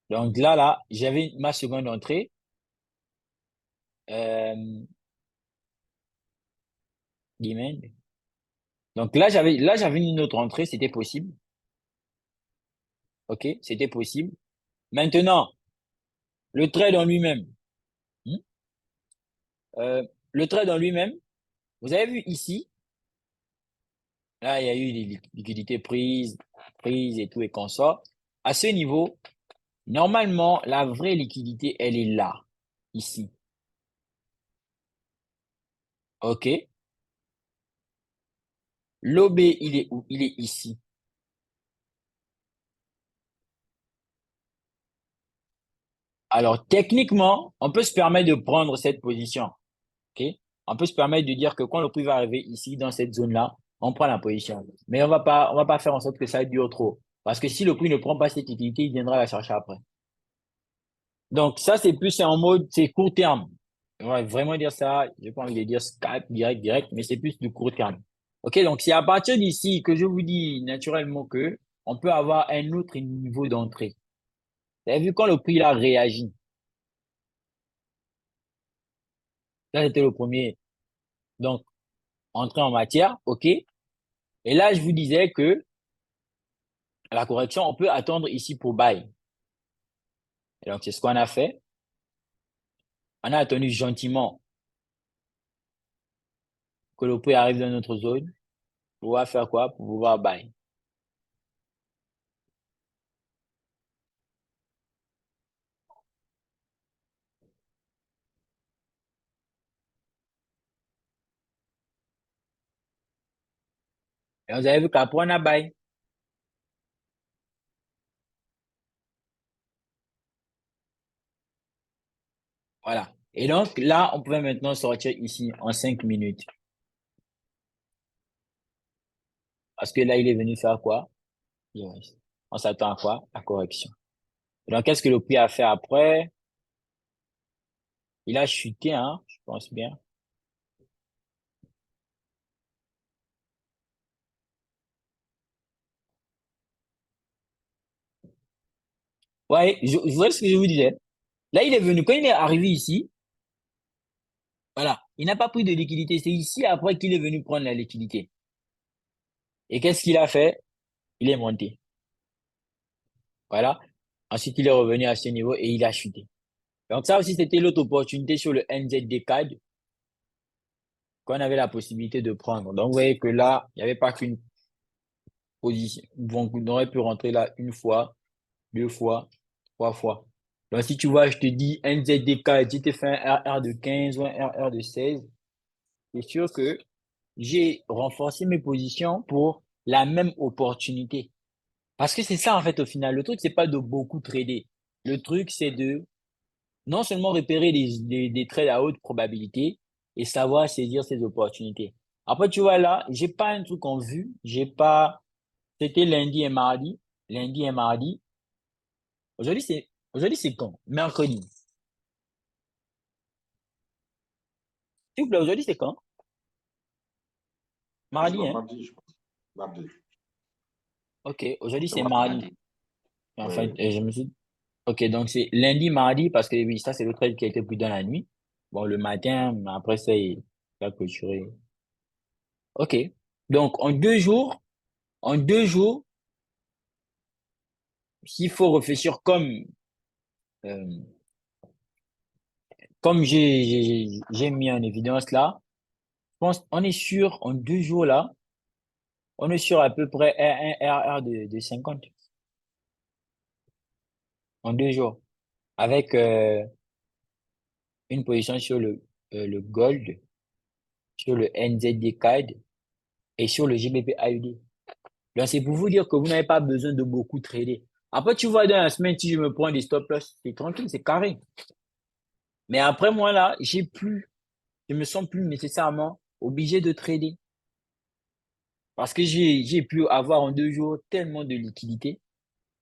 donc là, j'avais ma seconde entrée. Euh, demand. Donc là, j'avais une autre entrée, c'était possible. OK? C'était possible. Maintenant, le trade en lui-même. hmm, le trade en lui-même, vous avez vu ici, là, il y a eu des liquidités prises et tout et consort. À ce niveau, normalement, la vraie liquidité, elle est là, ici. OK? L'OB, il est où? Il est ici. Alors, techniquement, on peut se permettre de prendre cette position. OK? On peut se permettre de dire que quand le prix va arriver ici, dans cette zone-là, on prend la position. Mais on va pas faire en sorte que ça dure trop. Parce que si le prix ne prend pas cette liquidité, il viendra la chercher après. Donc, ça, c'est plus en mode, c'est court terme. On va vraiment dire ça. J'ai pas envie de dire Skype, direct, mais c'est plus du court terme. OK? Donc, c'est à partir d'ici que je vous dis naturellement que on peut avoir un autre niveau d'entrée. Vous avez vu quand le prix, là, réagit. Là, c'était le premier. Donc, entrée en matière. OK? Et là, je vous disais que la correction, on peut attendre ici pour buy. Et donc, c'est ce qu'on a fait. On a attendu gentiment que le prix arrive dans notre zone pour pouvoir faire quoi? Pour pouvoir buy. Et vous avez vu qu'après, on a bail. Voilà. Et donc, là, on pouvait maintenant sortir ici en 5 minutes. Parce que là, il est venu faire quoi? Yes. On s'attend à quoi? À correction. Et donc, qu'est-ce que le prix a fait après? Il a chuté, hein, je pense bien. Ouais, je vois ce que je vous disais. Là, il est venu. Quand il est arrivé ici, voilà, il n'a pas pris de liquidité. C'est ici après qu'il est venu prendre la liquidité. Et qu'est-ce qu'il a fait? Il est monté. Voilà. Ensuite, il est revenu à ce niveau et il a chuté. Donc, ça aussi, c'était l'autre opportunité sur le NZD CAD qu'on avait la possibilité de prendre. Donc, vous voyez que là, il n'y avait pas qu'une position. Donc, on aurait pu rentrer là une fois, deux fois, trois fois. Donc, si tu vois, je te dis NZD CAD, si tu fais un RR de 15 ou un RR de 16, c'est sûr que j'ai renforcé mes positions pour la même opportunité. Parce que c'est ça, en fait, au final. Le truc, c'est pas de beaucoup trader. Le truc, c'est de non seulement repérer des trades à haute probabilité et savoir saisir ces opportunités. Après, tu vois, là, j'ai pas un truc en vue. J'ai pas, c'était lundi et mardi. Lundi et mardi. Aujourd'hui, c'est quand? Mercredi. S'il vous plaît, aujourd'hui, c'est quand? Je sais Mardi, pas, hein? mardi, je pense. Mardi. Ok, aujourd'hui, C'est c'est mardi. mardi. En Oui, fait, oui. je me suis ok, donc c'est lundi, mardi, parce que oui, ça, c'est le trade qui a été pris dans la nuit. Bon, le matin, après ça, il a clôturé. Ok. Donc, en deux jours, s'il faut réfléchir euh, comme j'ai mis en évidence là, je pense, on est sûr, en 2 jours là, on est sur à peu près un RR de 50 en 2 jours, avec une position sur le gold, sur le NZD CAD et sur le GBP AUD. Donc, c'est pour vous dire que vous n'avez pas besoin de beaucoup trader. Après, tu vois, dans la semaine, si je me prends des stop loss, c'est tranquille, c'est carré. Mais après, moi, là, je me sens plus nécessairement obligé de trader. Parce que j'ai pu avoir en 2 jours tellement de liquidité.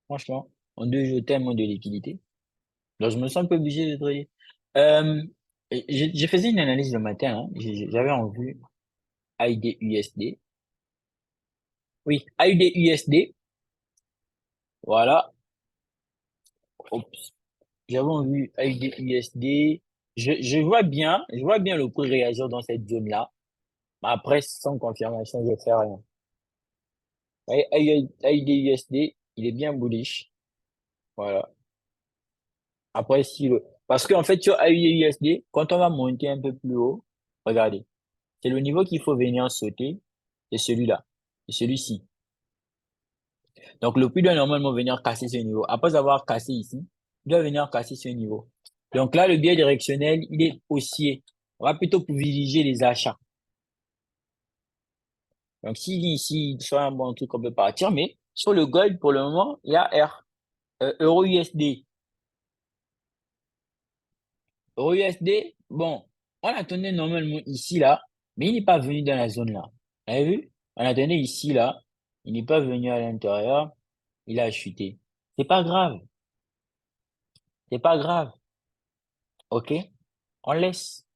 Franchement, en 2 jours, tellement de liquidité. Donc, je me sens pas obligé de trader. Euh, je faisais une analyse le matin, hein. J'avais en vue AUD USD. Oui, AUD USD. Voilà. J'avais envie avec des USD. Je vois bien le prix réagir dans cette zone-là. Mais après, sans confirmation, je ne fais rien. Avec des USD, il est bien bullish. Voilà. Après, parce qu'en fait, sur AUD USD, quand on va monter un peu plus haut, regardez, c'est le niveau qu'il faut venir sauter, c'est celui-là. C'est celui-ci. Donc, le prix doit normalement venir casser ce niveau. Après avoir cassé ici, il doit venir casser ce niveau. Donc là, le biais directionnel, il est haussier. On va plutôt privilégier les achats. Donc, s'il dit ici, il soit un bon truc, on peut partir. Mais sur le gold, pour le moment, il y a Euro USD. Euro USD, bon, on attendait normalement ici, là, mais il n'est pas venu dans la zone là. Vous avez vu? On attendait ici, là. Il n'est pas venu à l'intérieur. Il a chuté. C'est pas grave. C'est pas grave. OK? On laisse.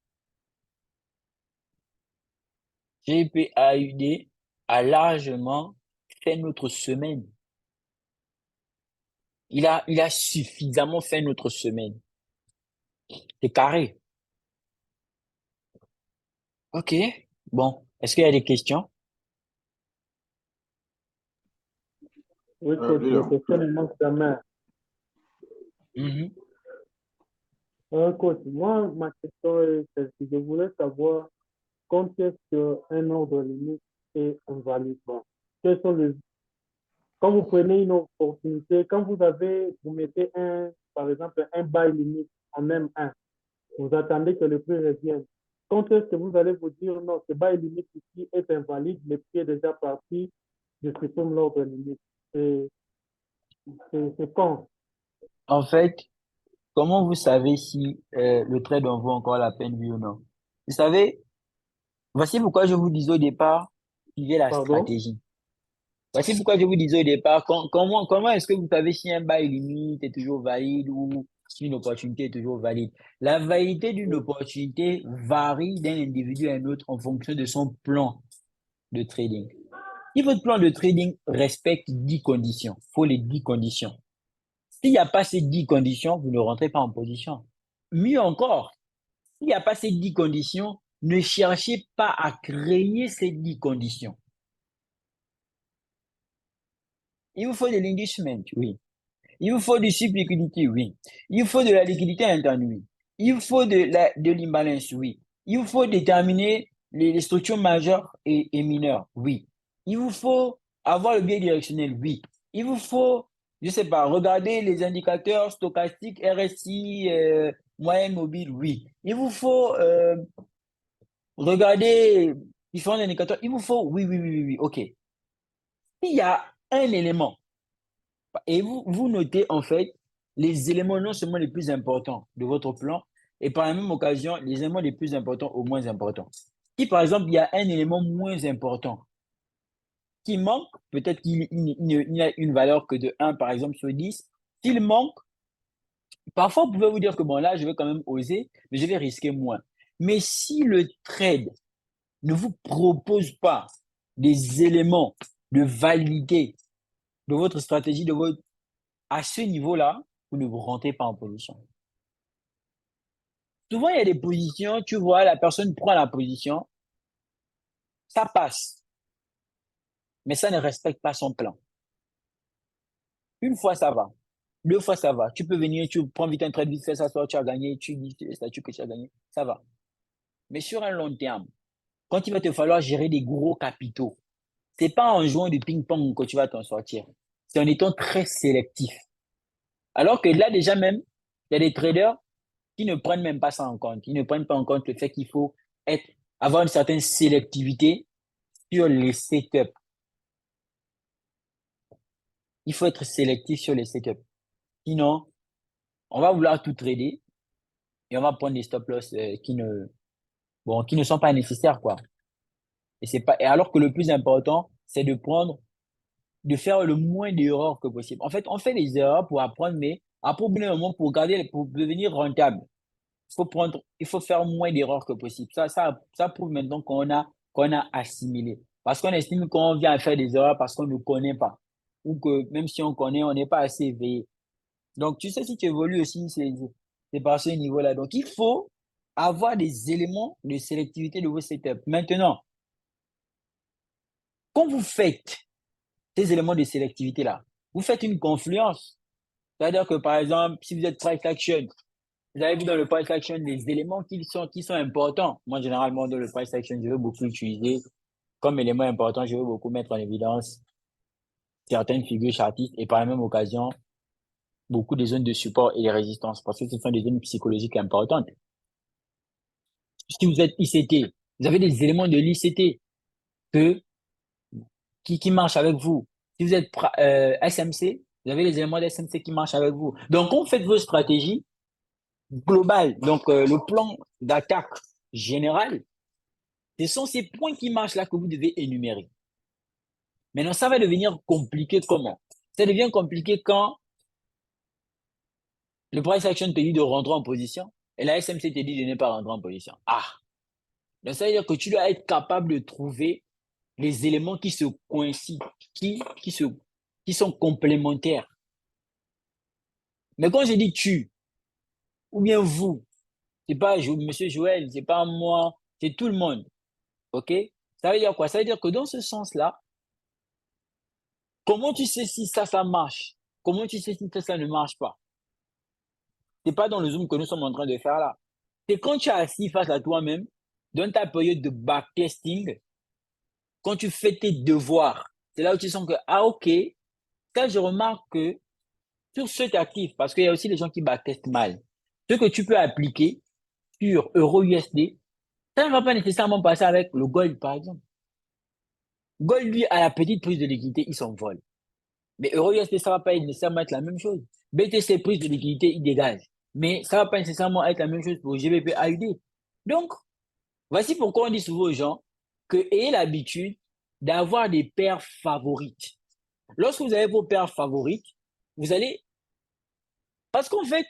GPAUD a largement fait notre semaine. Il a suffisamment fait notre semaine. C'est carré. OK. Bon. Est-ce qu'il y a des questions? Oui, coach, les Léon, questions ne manquent jamais. Mhm. Coach, moi, ma question est celle-ci. Je voulais savoir quand est-ce qu'un ordre limite est invalide. Bon, quels sont les... Quand vous prenez une opportunité, quand vous mettez par exemple, un buy limite en M1, vous attendez que le prix revienne. quand est-ce que vous allez vous dire non, ce bail limite ici est invalide, le prix est déjà parti, je supprime l'ordre limite. C'est quand? En fait, comment vous savez si le trade en vaut encore la peine, oui ou non? Vous savez, voici pourquoi je vous disais au départ, suivez la Pardon? stratégie. Voici pourquoi je vous disais au départ, comment est-ce que vous savez si un bail limite est toujours valide ou si une opportunité est toujours valide? La validité d'une Oui. opportunité varie d'un individu à un autre en fonction de son plan de trading. Si votre plan de trading respecte 10 conditions, il faut les 10 conditions. S'il n'y a pas ces 10 conditions, vous ne rentrez pas en position. Mieux encore, s'il n'y a pas ces 10 conditions, ne cherchez pas à créer ces 10 conditions. Il vous faut de l'inducement, oui. Il vous faut du liquidité, oui. Il vous faut de la liquidité interne, oui. Il vous faut de l'imbalance, oui. Il vous faut déterminer les structures majeures et mineures, oui. Il vous faut avoir le biais directionnel, oui. Il vous faut, je ne sais pas, regarder les indicateurs stochastiques, RSI, moyenne mobile, oui. Il vous faut regarder différents indicateurs. Il vous faut, oui, oui, oui, oui, oui, OK. Il y a un élément et vous notez en fait les éléments non seulement les plus importants de votre plan, et par la même occasion, les éléments les plus importants aux moins importants. Si par exemple, il y a un élément moins important qui manque, peut-être qu'il n'y a une valeur que de 1 par exemple sur 10, s'il manque, parfois vous pouvez vous dire que bon là, je vais quand même oser, mais je vais risquer moins. Mais si le trade ne vous propose pas des éléments de validité de votre stratégie, à ce niveau-là, vous ne vous rentrez pas en position. Souvent, il y a des positions, tu vois, la personne prend la position, ça passe, mais ça ne respecte pas son plan. Une fois, ça va. Deux fois, ça va. Tu peux venir, tu prends vite un trade, vite fait, ça sort, tu as gagné, tu dis les statuts que tu as gagné, ça va. Mais sur un long terme, quand il va te falloir gérer des gros capitaux, c'est pas en jouant du ping-pong que tu vas t'en sortir. C'est en étant très sélectif. Alors que là, déjà même, il y a des traders qui ne prennent même pas ça en compte. Ils ne prennent pas en compte le fait qu'il faut avoir une certaine sélectivité sur les setups. Il faut être sélectif sur les setups. Sinon, on va vouloir tout trader et on va prendre des stop loss qui ne sont pas nécessaires, quoi. Et alors que le plus important, c'est de faire le moins d'erreurs que possible. En fait, on fait des erreurs pour apprendre, mais après, au bout d'un moment, pour devenir rentable, il faut faire moins d'erreurs que possible. Ça prouve maintenant qu'on a assimilé. Parce qu'on estime qu'on vient à faire des erreurs parce qu'on ne connaît pas. Ou que même si on connaît, on n'est pas assez éveillé. Donc, tu sais, si tu évolues aussi, c'est par ce niveau-là. Donc, il faut avoir des éléments de sélectivité de vos setups. Maintenant, quand vous faites ces éléments de sélectivité-là, vous faites une confluence. C'est-à-dire que, par exemple, si vous êtes price action, vous avez vu dans le price action des éléments qui sont importants. Moi, généralement, dans le price action, je veux beaucoup utiliser comme élément important, je veux beaucoup mettre en évidence certaines figures chartistes et par la même occasion, beaucoup de zones de support et de résistance parce que ce sont des zones psychologiques importantes. Si vous êtes ICT, vous avez des éléments de l'ICT que, qui marchent avec vous. Si vous êtes SMC, vous avez les éléments d'SMC qui marchent avec vous. Donc, quand vous faites vos stratégies globales, donc le plan d'attaque général, ce sont ces points qui marchent là que vous devez énumérer. Maintenant, ça va devenir compliqué comment? Ça devient compliqué quand le price action te dit de rentrer en position et la SMC te dit de ne pas rentrer en position. Ah! Donc, ça veut dire que tu dois être capable de trouver les éléments qui se coïncident, qui sont complémentaires. Mais quand je dis tu, ou bien vous, c'est pas Monsieur Joël, c'est pas moi, c'est tout le monde. OK? Ça veut dire quoi? Ça veut dire que dans ce sens-là, comment tu sais si ça marche? Comment tu sais si ça ne marche pas? C'est pas dans le zoom que nous sommes en train de faire là. C'est quand tu es assis face à toi-même, dans ta période de backtesting, quand tu fais tes devoirs, c'est là où tu sens que, ah ok, quand je remarque que sur cet actif, parce qu'il y a aussi les gens qui backtestent mal, ce que tu peux appliquer sur Euro USD, Ça ne va pas nécessairement passer avec le gold, par exemple. Gold, lui, à la petite prise de liquidité, il s'envole. Mais EuroUSD, ça ne va pas nécessairement être la même chose. BTC, prise de liquidité, il dégage. Mais ça ne va pas nécessairement être la même chose pour GBP AUD. Donc, voici pourquoi on dit souvent aux gens que ayez l'habitude d'avoir des paires favorites. Lorsque vous avez vos paires favorites, vous allez... Parce qu'en fait,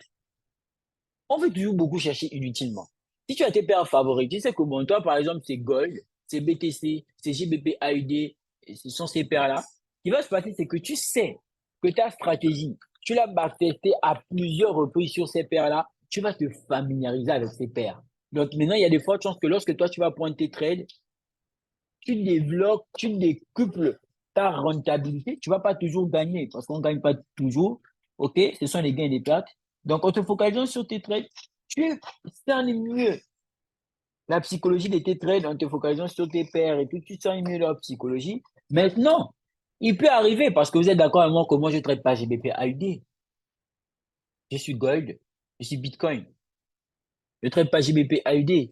on veut toujours beaucoup chercher inutilement. Si tu as tes paires favorites, tu sais que bon, toi, par exemple, c'est Gold, c'est BTC, c'est GBP AUD, et ce sont ces paires-là. Ce qui va se passer, c'est que tu sais que ta stratégie, tu l'as backtestée à plusieurs reprises sur ces paires-là, tu vas te familiariser avec ces paires. Donc maintenant, il y a des fortes chances que lorsque toi, tu vas prendre tes trades, tu développes, tu décuples ta rentabilité. Tu ne vas pas toujours gagner parce qu'on ne gagne pas toujours. OK? Ce sont les gains et les pertes. Donc, en te focalisant sur tes trades, tu cernes mieux la psychologie de tes trades en te focalisant sur tes pairs et tout. Tu cernes mieux leur psychologie. Maintenant, il peut arriver parce que vous êtes d'accord avec moi que moi, je ne trade pas GBP AUD. Je suis Gold, je suis Bitcoin. Je ne trade pas GBP AUD.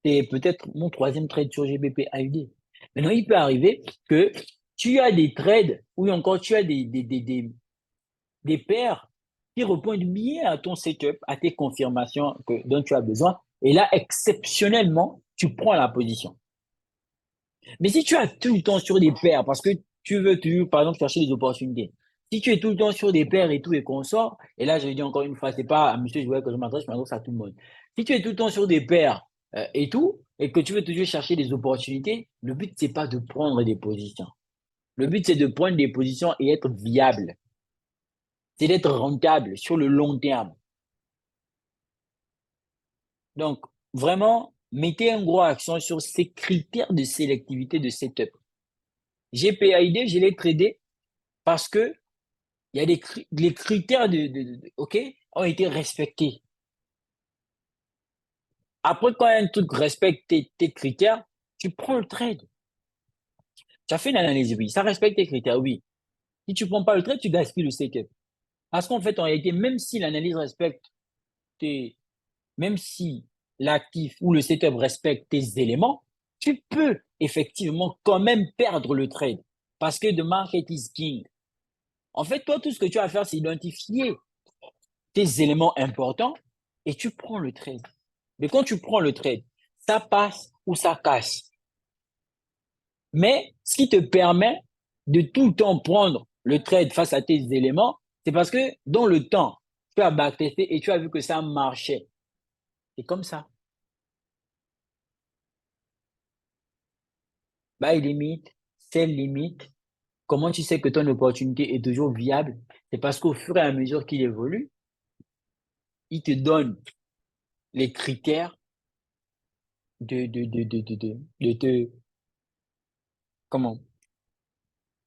C'est peut-être mon troisième trade sur GBP AUD. Maintenant, il peut arriver que tu as des trades ou encore tu as des paires qui répondent bien à ton setup, à tes confirmations dont tu as besoin. Et là, exceptionnellement, tu prends la position. Mais si tu as tout le temps sur des paires, parce que tu veux toujours, par exemple, chercher des opportunités, si tu es tout le temps sur des paires et tout et qu'on sort, et là, je dis encore une fois, c'est pas à monsieur joueur que je m'adresse à tout le monde. Si tu es tout le temps sur des paires et tout, et que tu veux toujours chercher des opportunités, le but, c'est pas de prendre des positions. Le but, c'est de prendre des positions et être viable. C'est d'être rentable sur le long terme. Donc, vraiment, mettez un gros accent sur ces critères de sélectivité de setup. GPAID, je l'ai tradé parce que il y a les critères OK, ont été respectés. Après, quand un truc respecte tes critères, tu prends le trade. Tu as fait une analyse, oui. Ça respecte tes critères, oui. Si tu ne prends pas le trade, tu gaspilles le setup. Parce qu'en fait, en réalité, même si l'analyse respecte même si l'actif ou le setup respecte tes éléments, tu peux effectivement quand même perdre le trade. Parce que the market is king. En fait, toi, tout ce que tu as à faire, c'est identifier tes éléments importants et tu prends le trade. Mais quand tu prends le trade, ça passe ou ça casse. Mais ce qui te permet de tout le temps prendre le trade face à tes éléments, c'est parce que dans le temps, tu as backtesté et tu as vu que ça marchait. C'est comme ça. Buy limit, sell limit. Comment tu sais que ton opportunité est toujours viable? C'est parce qu'au fur et à mesure qu'il évolue, il te donne les critères de te, comment? Vous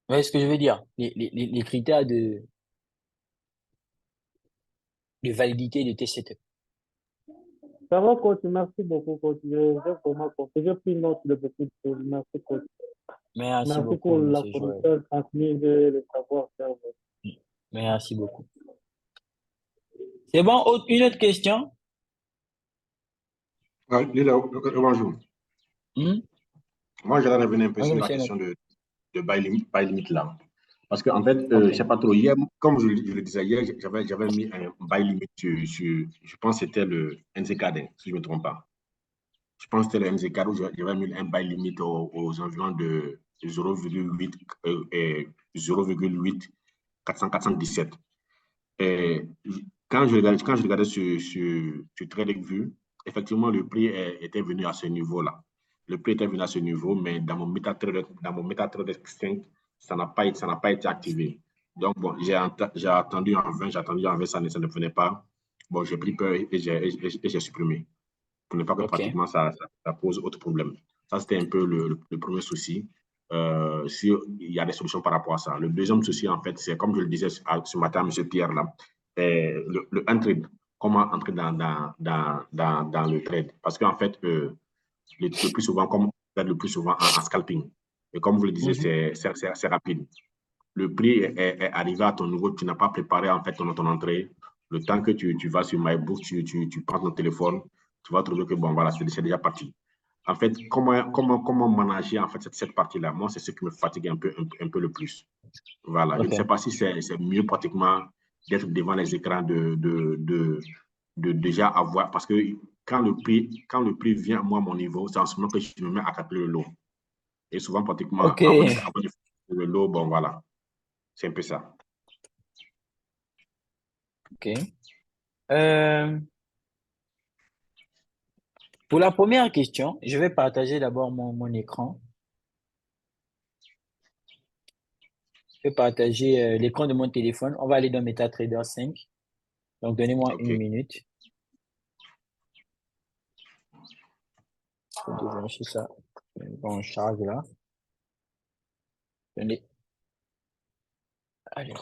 voyez ce que je veux dire? Les critères de validité de tes setups. Ça va, coach. Merci beaucoup, coach. J'ai vraiment compris. J'ai pris note de beaucoup de choses. Merci, coach. Merci Merci beaucoup, pour la monsieur Joël. connaissance transmise et le savoir-faire. Merci beaucoup. C'est bon, une autre question? Bonjour. Moi, j'allais revenir un peu Ok, sur la monsieur. question de buy limit là. Parce qu'en fait, je ne sais pas trop. Hier, comme je le disais hier, j'avais mis un buy limit sur, je pense que c'était le NZCAD, si je ne me trompe pas. Je pense que c'était le NZCAD où j'avais mis un buy limit aux environs de 0,8 417. Et quand je regardais sur TradingView, effectivement, le prix était venu à ce niveau-là. Le prix était venu à ce niveau, mais dans mon MetaTrader 5, ça n'a pas été activé. Donc, bon, j'ai attendu en 20, ça ne venait pas. Bon, j'ai pris peur et j'ai supprimé. Pour ne pas que pratiquement ça pose autre problème. Ça, c'était un peu le premier souci. S'il y a des solutions par rapport à ça. Le deuxième souci, en fait, c'est comme je le disais ce matin à M. Pierre, là, le trade. Comment entrer dans le trade. Parce qu'en fait, le plus souvent, comme on fait le plus souvent en scalping. Et comme vous le disiez, c'est rapide. Le prix est arrivé à ton niveau, tu n'as pas préparé en fait ton entrée. Le temps que tu vas sur MyBook, tu prends ton téléphone, tu vas trouver que, bon, voilà, c'est déjà parti. En fait, comment manager en fait, cette partie-là? Moi, c'est ce qui me fatigue un peu le plus. Voilà. Je ne sais Ok. pas si c'est mieux pratiquement d'être devant les écrans de déjà avoir. Parce que quand le prix vient à moi, à mon niveau, c'est en ce moment que je me mets à calculer le lot. Et souvent, pratiquement, Ok. avant de faire le lot, bon, voilà. C'est un peu ça. Ok. Euh, pour la première question, je vais partager d'abord mon écran. Je vais partager l'écran de mon téléphone. On va aller dans MetaTrader 5. Donc, donnez-moi OK. une minute. Je vais débrancher ça. Bon, on charge là. Attendez. Allez.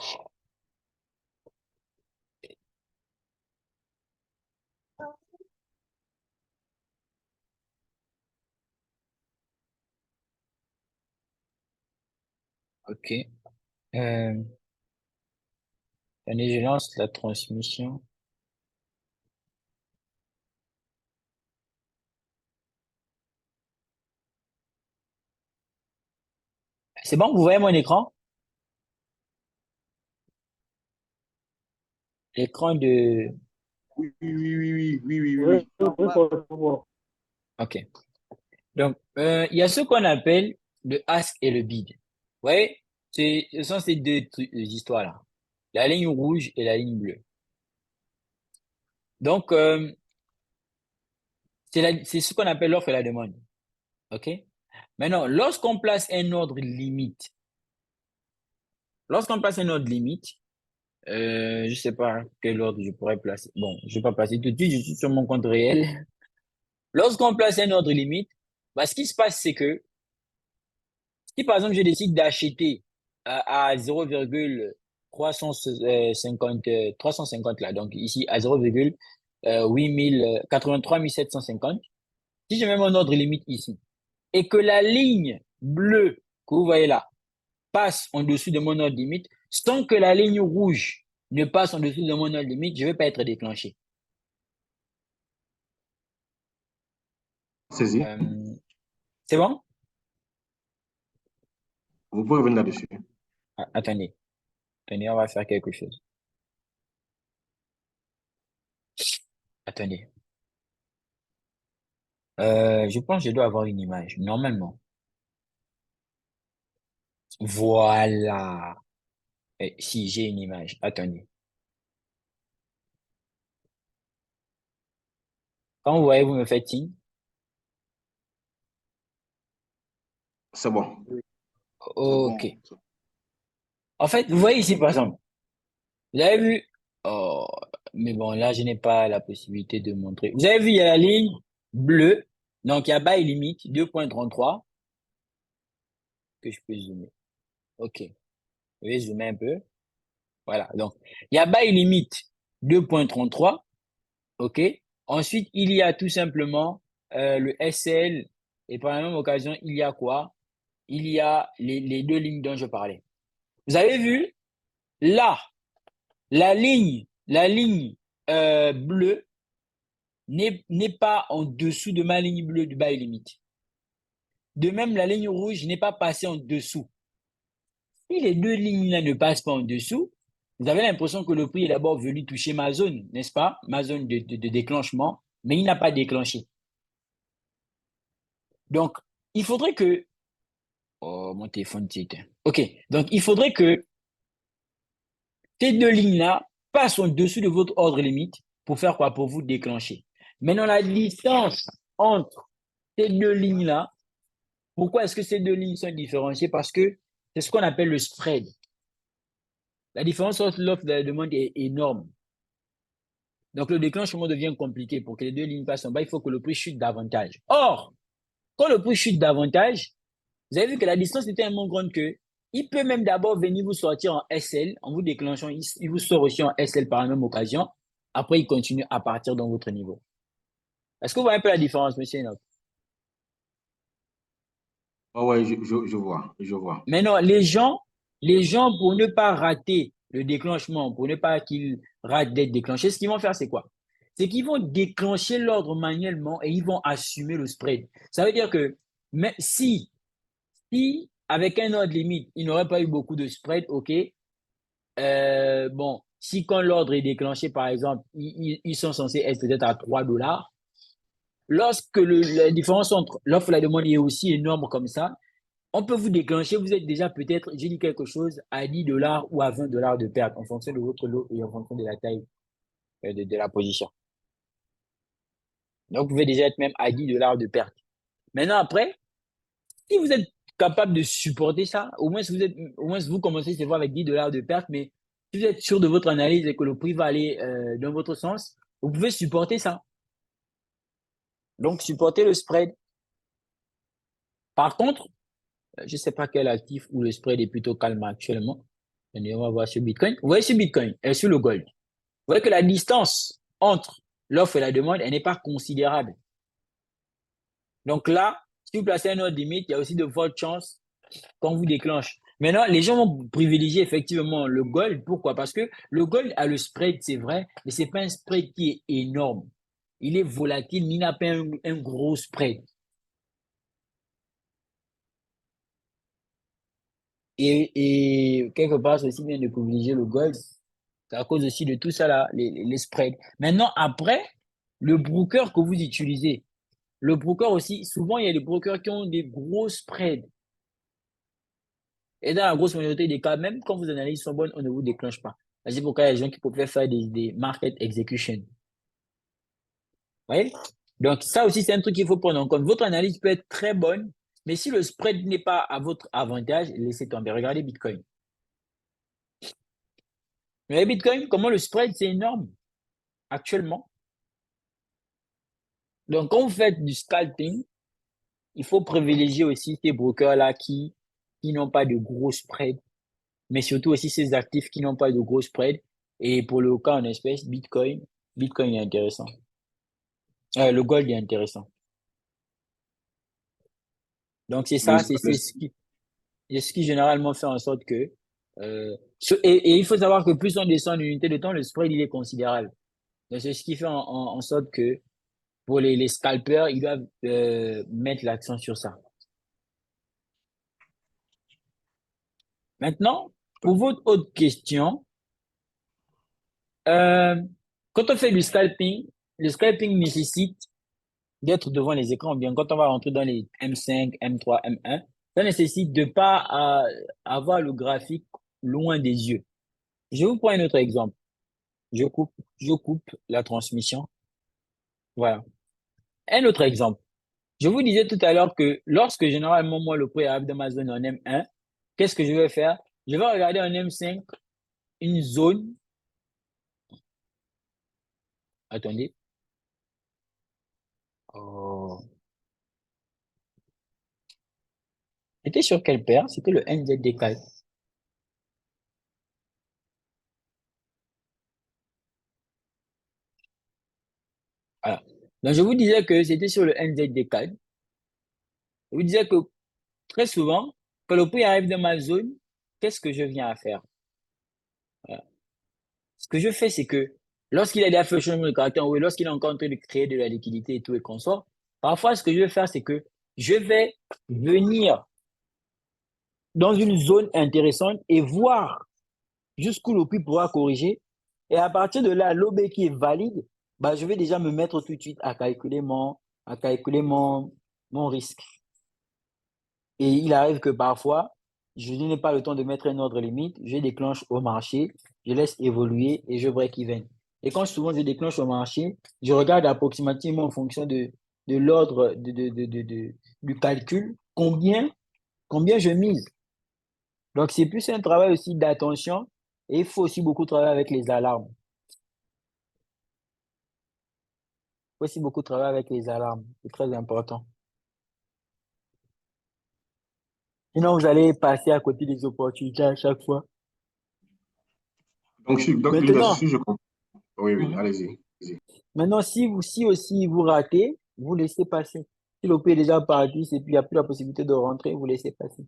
OK. Euh, Attendez, je lance la transmission. C'est bon, vous voyez mon écran? L'écran de... Oui, oui, oui, oui, oui, oui, oui, Oui, oui. oui, pour OK. Donc, il y a ce qu'on appelle le ask et le bid. Vous voyez? Ce sont ces deux histoires-là. La ligne rouge et la ligne bleue. Donc, c'est ce qu'on appelle l'offre et la demande. OK? Maintenant, lorsqu'on place un ordre limite, je sais pas quel ordre je pourrais placer. Bon, je vais pas placer tout de suite, je suis sur mon compte réel. Lorsqu'on place un ordre limite, bah, ce qui se passe, c'est que si par exemple je décide d'acheter à 0,350 350 là, donc ici à 0,83 750, si je mets mon ordre limite ici et que la ligne bleue que vous voyez là passe en dessous de mon ordre limite, sans que la ligne rouge ne passe en dessous de mon ordre limite, je ne vais pas être déclenché. Saisi. Euh, c'est bon? Vous pouvez revenir là-dessus. Ah, attendez, on va faire quelque chose. Attendez. Je pense que je dois avoir une image, normalement. Voilà. Si j'ai une image, attendez. Quand vous voyez, vous me faites signe. C'est bon. C'est Ok. bon. En fait, vous voyez ici, par exemple, vous avez vu, oh, mais bon, là, je n'ai pas la possibilité de montrer. Vous avez vu, il y a la ligne bleue, donc il y a buy limite 2,33 que je peux zoomer. Ok. Je vais zoomer un peu. Voilà. Donc, il y a buy limite 2,33. OK? Ensuite, il y a tout simplement le SL. Et par la même occasion, il y a quoi? Il y a les deux lignes dont je parlais. Vous avez vu, là, la ligne bleue n'est pas en dessous de ma ligne bleue du buy limite. De même, la ligne rouge n'est pas passée en dessous. Si les deux lignes-là ne passent pas en dessous, vous avez l'impression que le prix est d'abord venu toucher ma zone, n'est-ce pas? Ma zone de déclenchement, mais il n'a pas déclenché. Donc, il faudrait que... Oh, mon téléphone s'est éteint. OK. Donc, il faudrait que ces deux lignes-là passent au-dessus de votre ordre limite pour faire quoi? Pour vous déclencher. Maintenant, la distance entre ces deux lignes-là, pourquoi est-ce que ces deux lignes sont différenciées? Parce que c'est ce qu'on appelle le spread. La différence entre l'offre et la demande est énorme. Donc, le déclenchement devient compliqué. Pour que les deux lignes passent en bas, il faut que le prix chute davantage. Or, quand le prix chute davantage, vous avez vu que la distance est tellement grande que il peut même d'abord venir vous sortir en SL, en vous déclenchant, il vous sort aussi en SL par la même occasion. Après, il continue à partir dans votre niveau. Est-ce que vous voyez un peu la différence, monsieur Enoch? Oh, ouais, je vois. Je vois. Maintenant, les gens, pour ne pas rater le déclenchement, pour ne pas qu'ils ratent d'être déclenchés, ce qu'ils vont faire, c'est quoi? c'est qu'ils vont déclencher l'ordre manuellement et ils vont assumer le spread. Ça veut dire que mais si avec un ordre limite, il n'aurait pas eu beaucoup de spread, ok. Bon, si quand l'ordre est déclenché, par exemple, ils sont censés être peut-être à 3 dollars. Lorsque la différence entre l'offre et la demande est aussi énorme comme ça, on peut vous déclencher, vous êtes déjà peut-être, j'ai dit quelque chose, à 10 dollars ou à 20 dollars de perte en fonction de votre lot et en fonction de la taille de la position. Donc, vous pouvez déjà être même à 10 dollars de perte. Maintenant, après, si vous êtes capable de supporter ça, au moins vous commencez à voir avec 10 dollars de perte, mais si vous êtes sûr de votre analyse et que le prix va aller dans votre sens, vous pouvez supporter ça. Donc, supporter le spread. Par contre, je ne sais pas quel actif où le spread est plutôt calme actuellement. On va voir sur Bitcoin. Vous voyez sur Bitcoin et sur le gold. Vous voyez que la distance entre l'offre et la demande, elle n'est pas considérable. Donc là, si vous placez un ordre limite, il y a aussi de fortes chances qu'on vous déclenche. Maintenant, les gens vont privilégier effectivement le gold. Pourquoi? Parce que le gold a le spread, c'est vrai, mais ce n'est pas un spread qui est énorme. Il est volatile, mais il n'a pas un gros spread. Et quelque part, c'est aussi bien de privilégier le gold. C'est à cause aussi de tout ça là, les spreads. Maintenant, après, le broker que vous utilisez, le broker aussi, souvent, il y a des brokers qui ont des gros spreads. Et dans la grosse majorité des cas, même quand vos analyses sont bonnes, on ne vous déclenche pas. C'est pourquoi il y a des gens qui peuvent faire des market execution. Vous voyez? Donc, ça aussi, c'est un truc qu'il faut prendre en compte. Votre analyse peut être très bonne, mais si le spread n'est pas à votre avantage, laissez tomber. Regardez Bitcoin. Mais Bitcoin, comment le spread, c'est énorme actuellement. Donc, quand vous faites du scalping, il faut privilégier aussi ces brokers-là qui n'ont pas de gros spreads, mais surtout aussi ces actifs qui n'ont pas de gros spreads. Et pour le cas en espèce, Bitcoin est intéressant. Le gold est intéressant. Donc, c'est ça, c'est ce qui généralement fait en sorte que... et il faut savoir que plus on descend en unité de temps, le spread, il est considérable. Donc, c'est ce qui fait en sorte que pour les scalpers, ils doivent mettre l'accent sur ça. Maintenant, pour votre autre question, quand on fait du scalping, le scalping nécessite d'être devant les écrans, bien quand on va rentrer dans les M5, M3, M1, ça nécessite de pas avoir le graphique loin des yeux. Je vous prends un autre exemple. Je coupe la transmission. Voilà. Un autre exemple. Je vous disais tout à l'heure que lorsque généralement moi le prix arrive dans ma zone en M1, qu'est-ce que je vais faire? Je vais regarder en M5 une zone. Attendez. Oh. C'était sur quelle paire? C'était le NZD4. Voilà. Donc, je vous disais que c'était sur le NZD4. Je vous disais que très souvent, quand le prix arrive dans ma zone, qu'est-ce que je viens à faire? Voilà. Ce que je fais, c'est que lorsqu'il a des changement de caractère, ou lorsqu'il est encore en train de créer de la liquidité et tout et consort, parfois, ce que je vais faire, c'est que je vais venir dans une zone intéressante et voir jusqu'où le prix pourra corriger. Et à partir de là, l'OB qui est valide, bah, je vais déjà me mettre tout de suite à calculer mon risque. Et il arrive que parfois, je n'ai pas le temps de mettre un ordre limite, je déclenche au marché, je laisse évoluer et je break-even. Et quand souvent je déclenche au marché, je regarde approximativement en fonction de l'ordre du calcul, combien je mise. Donc, c'est plus un travail aussi d'attention et il faut aussi beaucoup travailler avec les alarmes. Il faut aussi beaucoup travailler avec les alarmes. C'est très important. Sinon, vous allez passer à côté des opportunités à chaque fois. Donc, leader, Maintenant, si je comprends. Oui, oui, mhm. allez-y. Maintenant, si aussi vous ratez, vous laissez passer. Si le prix est déjà parti et puis il n'y a plus la possibilité de rentrer, vous laissez passer.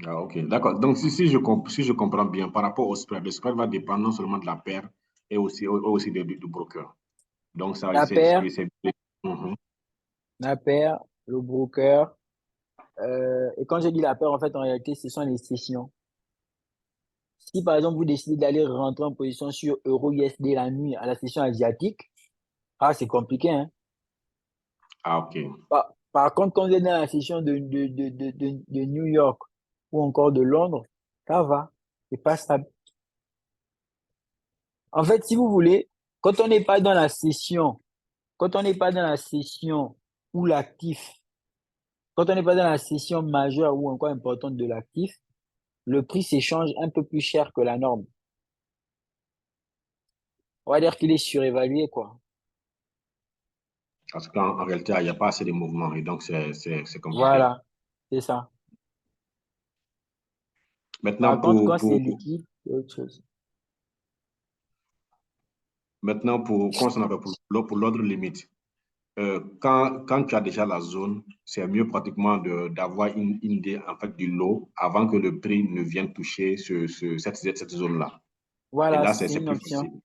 Ah, ok, d'accord. Donc, si je comprends bien, par rapport au spread, le spread va dépendre non seulement de la paire et aussi du broker. Donc, ça, La paire, Mhm. la paire, le broker. Et quand je dis la paire, en fait, en réalité, ce sont les sessions. Si par exemple, vous décidez d'aller rentrer en position sur Euro-USD la nuit à la session asiatique, ah, c'est compliqué, hein. Ah, ok. Par contre, quand vous êtes dans la session de New York ou encore de Londres, ça va. C'est pas stable. En fait, si vous voulez, quand on n'est pas dans la session, quand on n'est pas dans la session où l'actif, quand on n'est pas dans la session majeure ou encore importante de l'actif, le prix s'échange un peu plus cher que la norme. On va dire qu'il est surévalué, quoi. Parce qu'en réalité, il n'y a pas assez de mouvements et donc c'est compliqué. Voilà, c'est ça. Maintenant, Par contre, quand c'est liquide, c'est autre chose. comment on appelle pour l'ordre limite, quand tu as déjà la zone, c'est mieux pratiquement d'avoir une idée en fait du lot avant que le prix ne vienne toucher cette zone-là. Et Voilà, là, c'est c'est une plus option. facile. OK.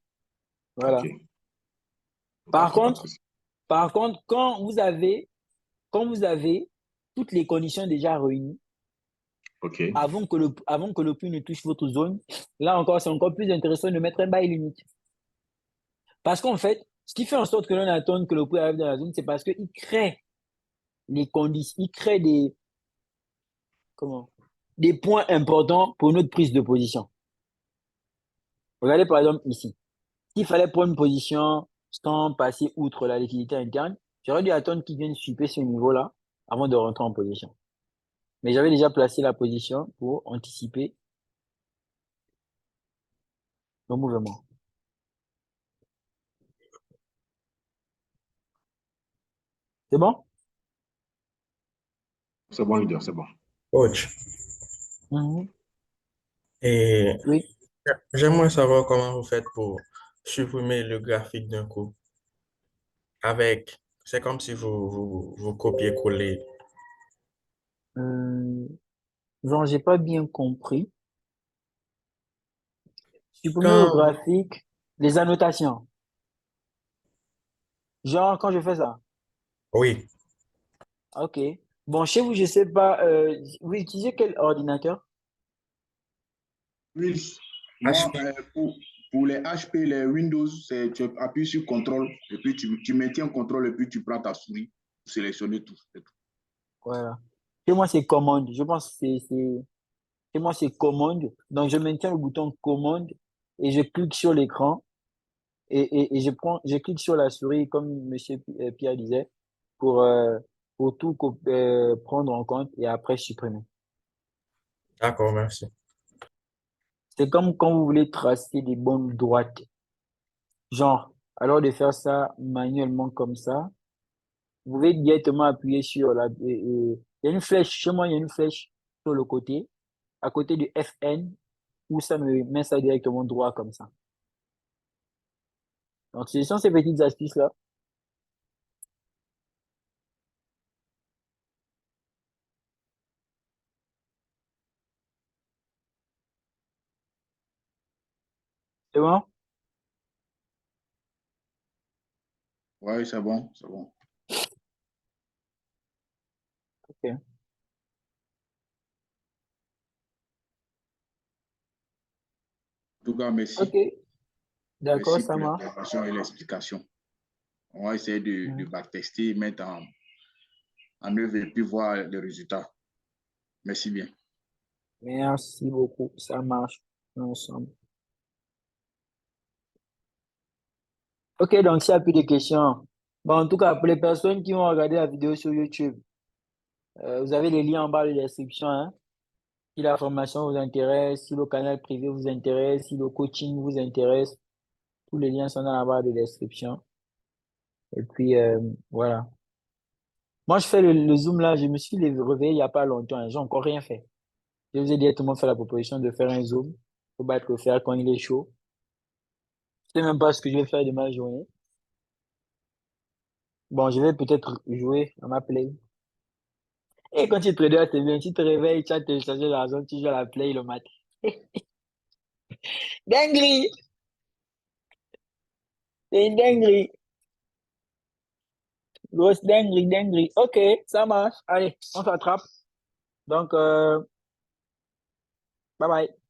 Voilà. Par D'accord, pas de contre, souci. par contre, quand vous avez toutes les conditions déjà réunies, OK. avant que le prix ne touche votre zone, là encore, c'est encore plus intéressant de mettre un bail limite. Parce qu'en fait, ce qui fait en sorte que l'on attend que le prix arrive dans la zone, c'est parce qu'il crée les conditions, il crée comment, des points importants pour notre prise de position. Regardez par exemple ici. S'il fallait prendre une position sans passer outre la liquidité interne, j'aurais dû attendre qu'il vienne suivre ce niveau-là avant de rentrer en position. Mais j'avais déjà placé la position pour anticiper le mouvement. C'est bon? C'est bon, leader, c'est bon. Coach, Mhm. et Oui. j'aimerais savoir comment vous faites pour supprimer le graphique d'un coup. C'est comme si vous copiez-collez. Euh, genre, j'ai pas bien compris. Supprimer le Quand, graphique, les annotations. Genre, quand je fais ça. oui, Ok. Bon, chez vous, je sais pas, vous utilisez quel ordinateur? Oui, moi, HP. pour les HP, les Windows, tu appuies sur contrôle et puis tu maintiens contrôle et puis tu prends ta souris pour sélectionner tout. C'est tout. Voilà. Chez moi, c'est commande. Je pense que chez moi, c'est commande. Donc, je maintiens le bouton commande et je clique sur l'écran et je clique sur la souris, comme Monsieur Pierre disait, pour, euh, pour tout prendre en compte et après supprimer. D'accord, merci. C'est comme quand vous voulez tracer des bonnes droites. Genre, alors de faire ça manuellement comme ça, vous pouvez directement appuyer sur il y a une flèche, chez moi, il y a une flèche sur le côté, à côté du FN, où ça me met ça directement droit comme ça. Donc, ce sont ces petites astuces-là. C'est bon? Oui, c'est bon, c'est bon. Ok. En tout cas, merci. Ok. D'accord, Merci ça pour marche. l'information et l'explication. On va essayer de Mhm. backtester, mettre en œuvre et puis voir les résultats. Merci bien. Merci beaucoup. Ça marche ensemble. Ok, donc s'il n'y a plus de questions. Bon, en tout cas, pour les personnes qui vont regarder la vidéo sur YouTube, vous avez les liens en bas de la description, hein. Si la formation vous intéresse, si le canal privé vous intéresse, si le coaching vous intéresse, tous les liens sont dans la barre de description. Et puis, voilà. Moi, je fais le Zoom là, je me suis réveillé il n'y a pas longtemps, hein, j'ai encore rien fait. Je vous ai directement fait la proposition de faire un Zoom. Faut battre le fer quand il est chaud. Je sais même pas ce que je vais faire de ma journée. Bon, je vais peut-être jouer à ma play. Et quand tu te réveilles, c'est bien. Tu te réveilles, tu as téléchargé la zone, tu joues à la play le matin. Dinguerie! C'est une dinguerie. Grosse dinguerie, dinguerie. Ok, ça marche. Allez, on s'attrape. Donc, bye bye.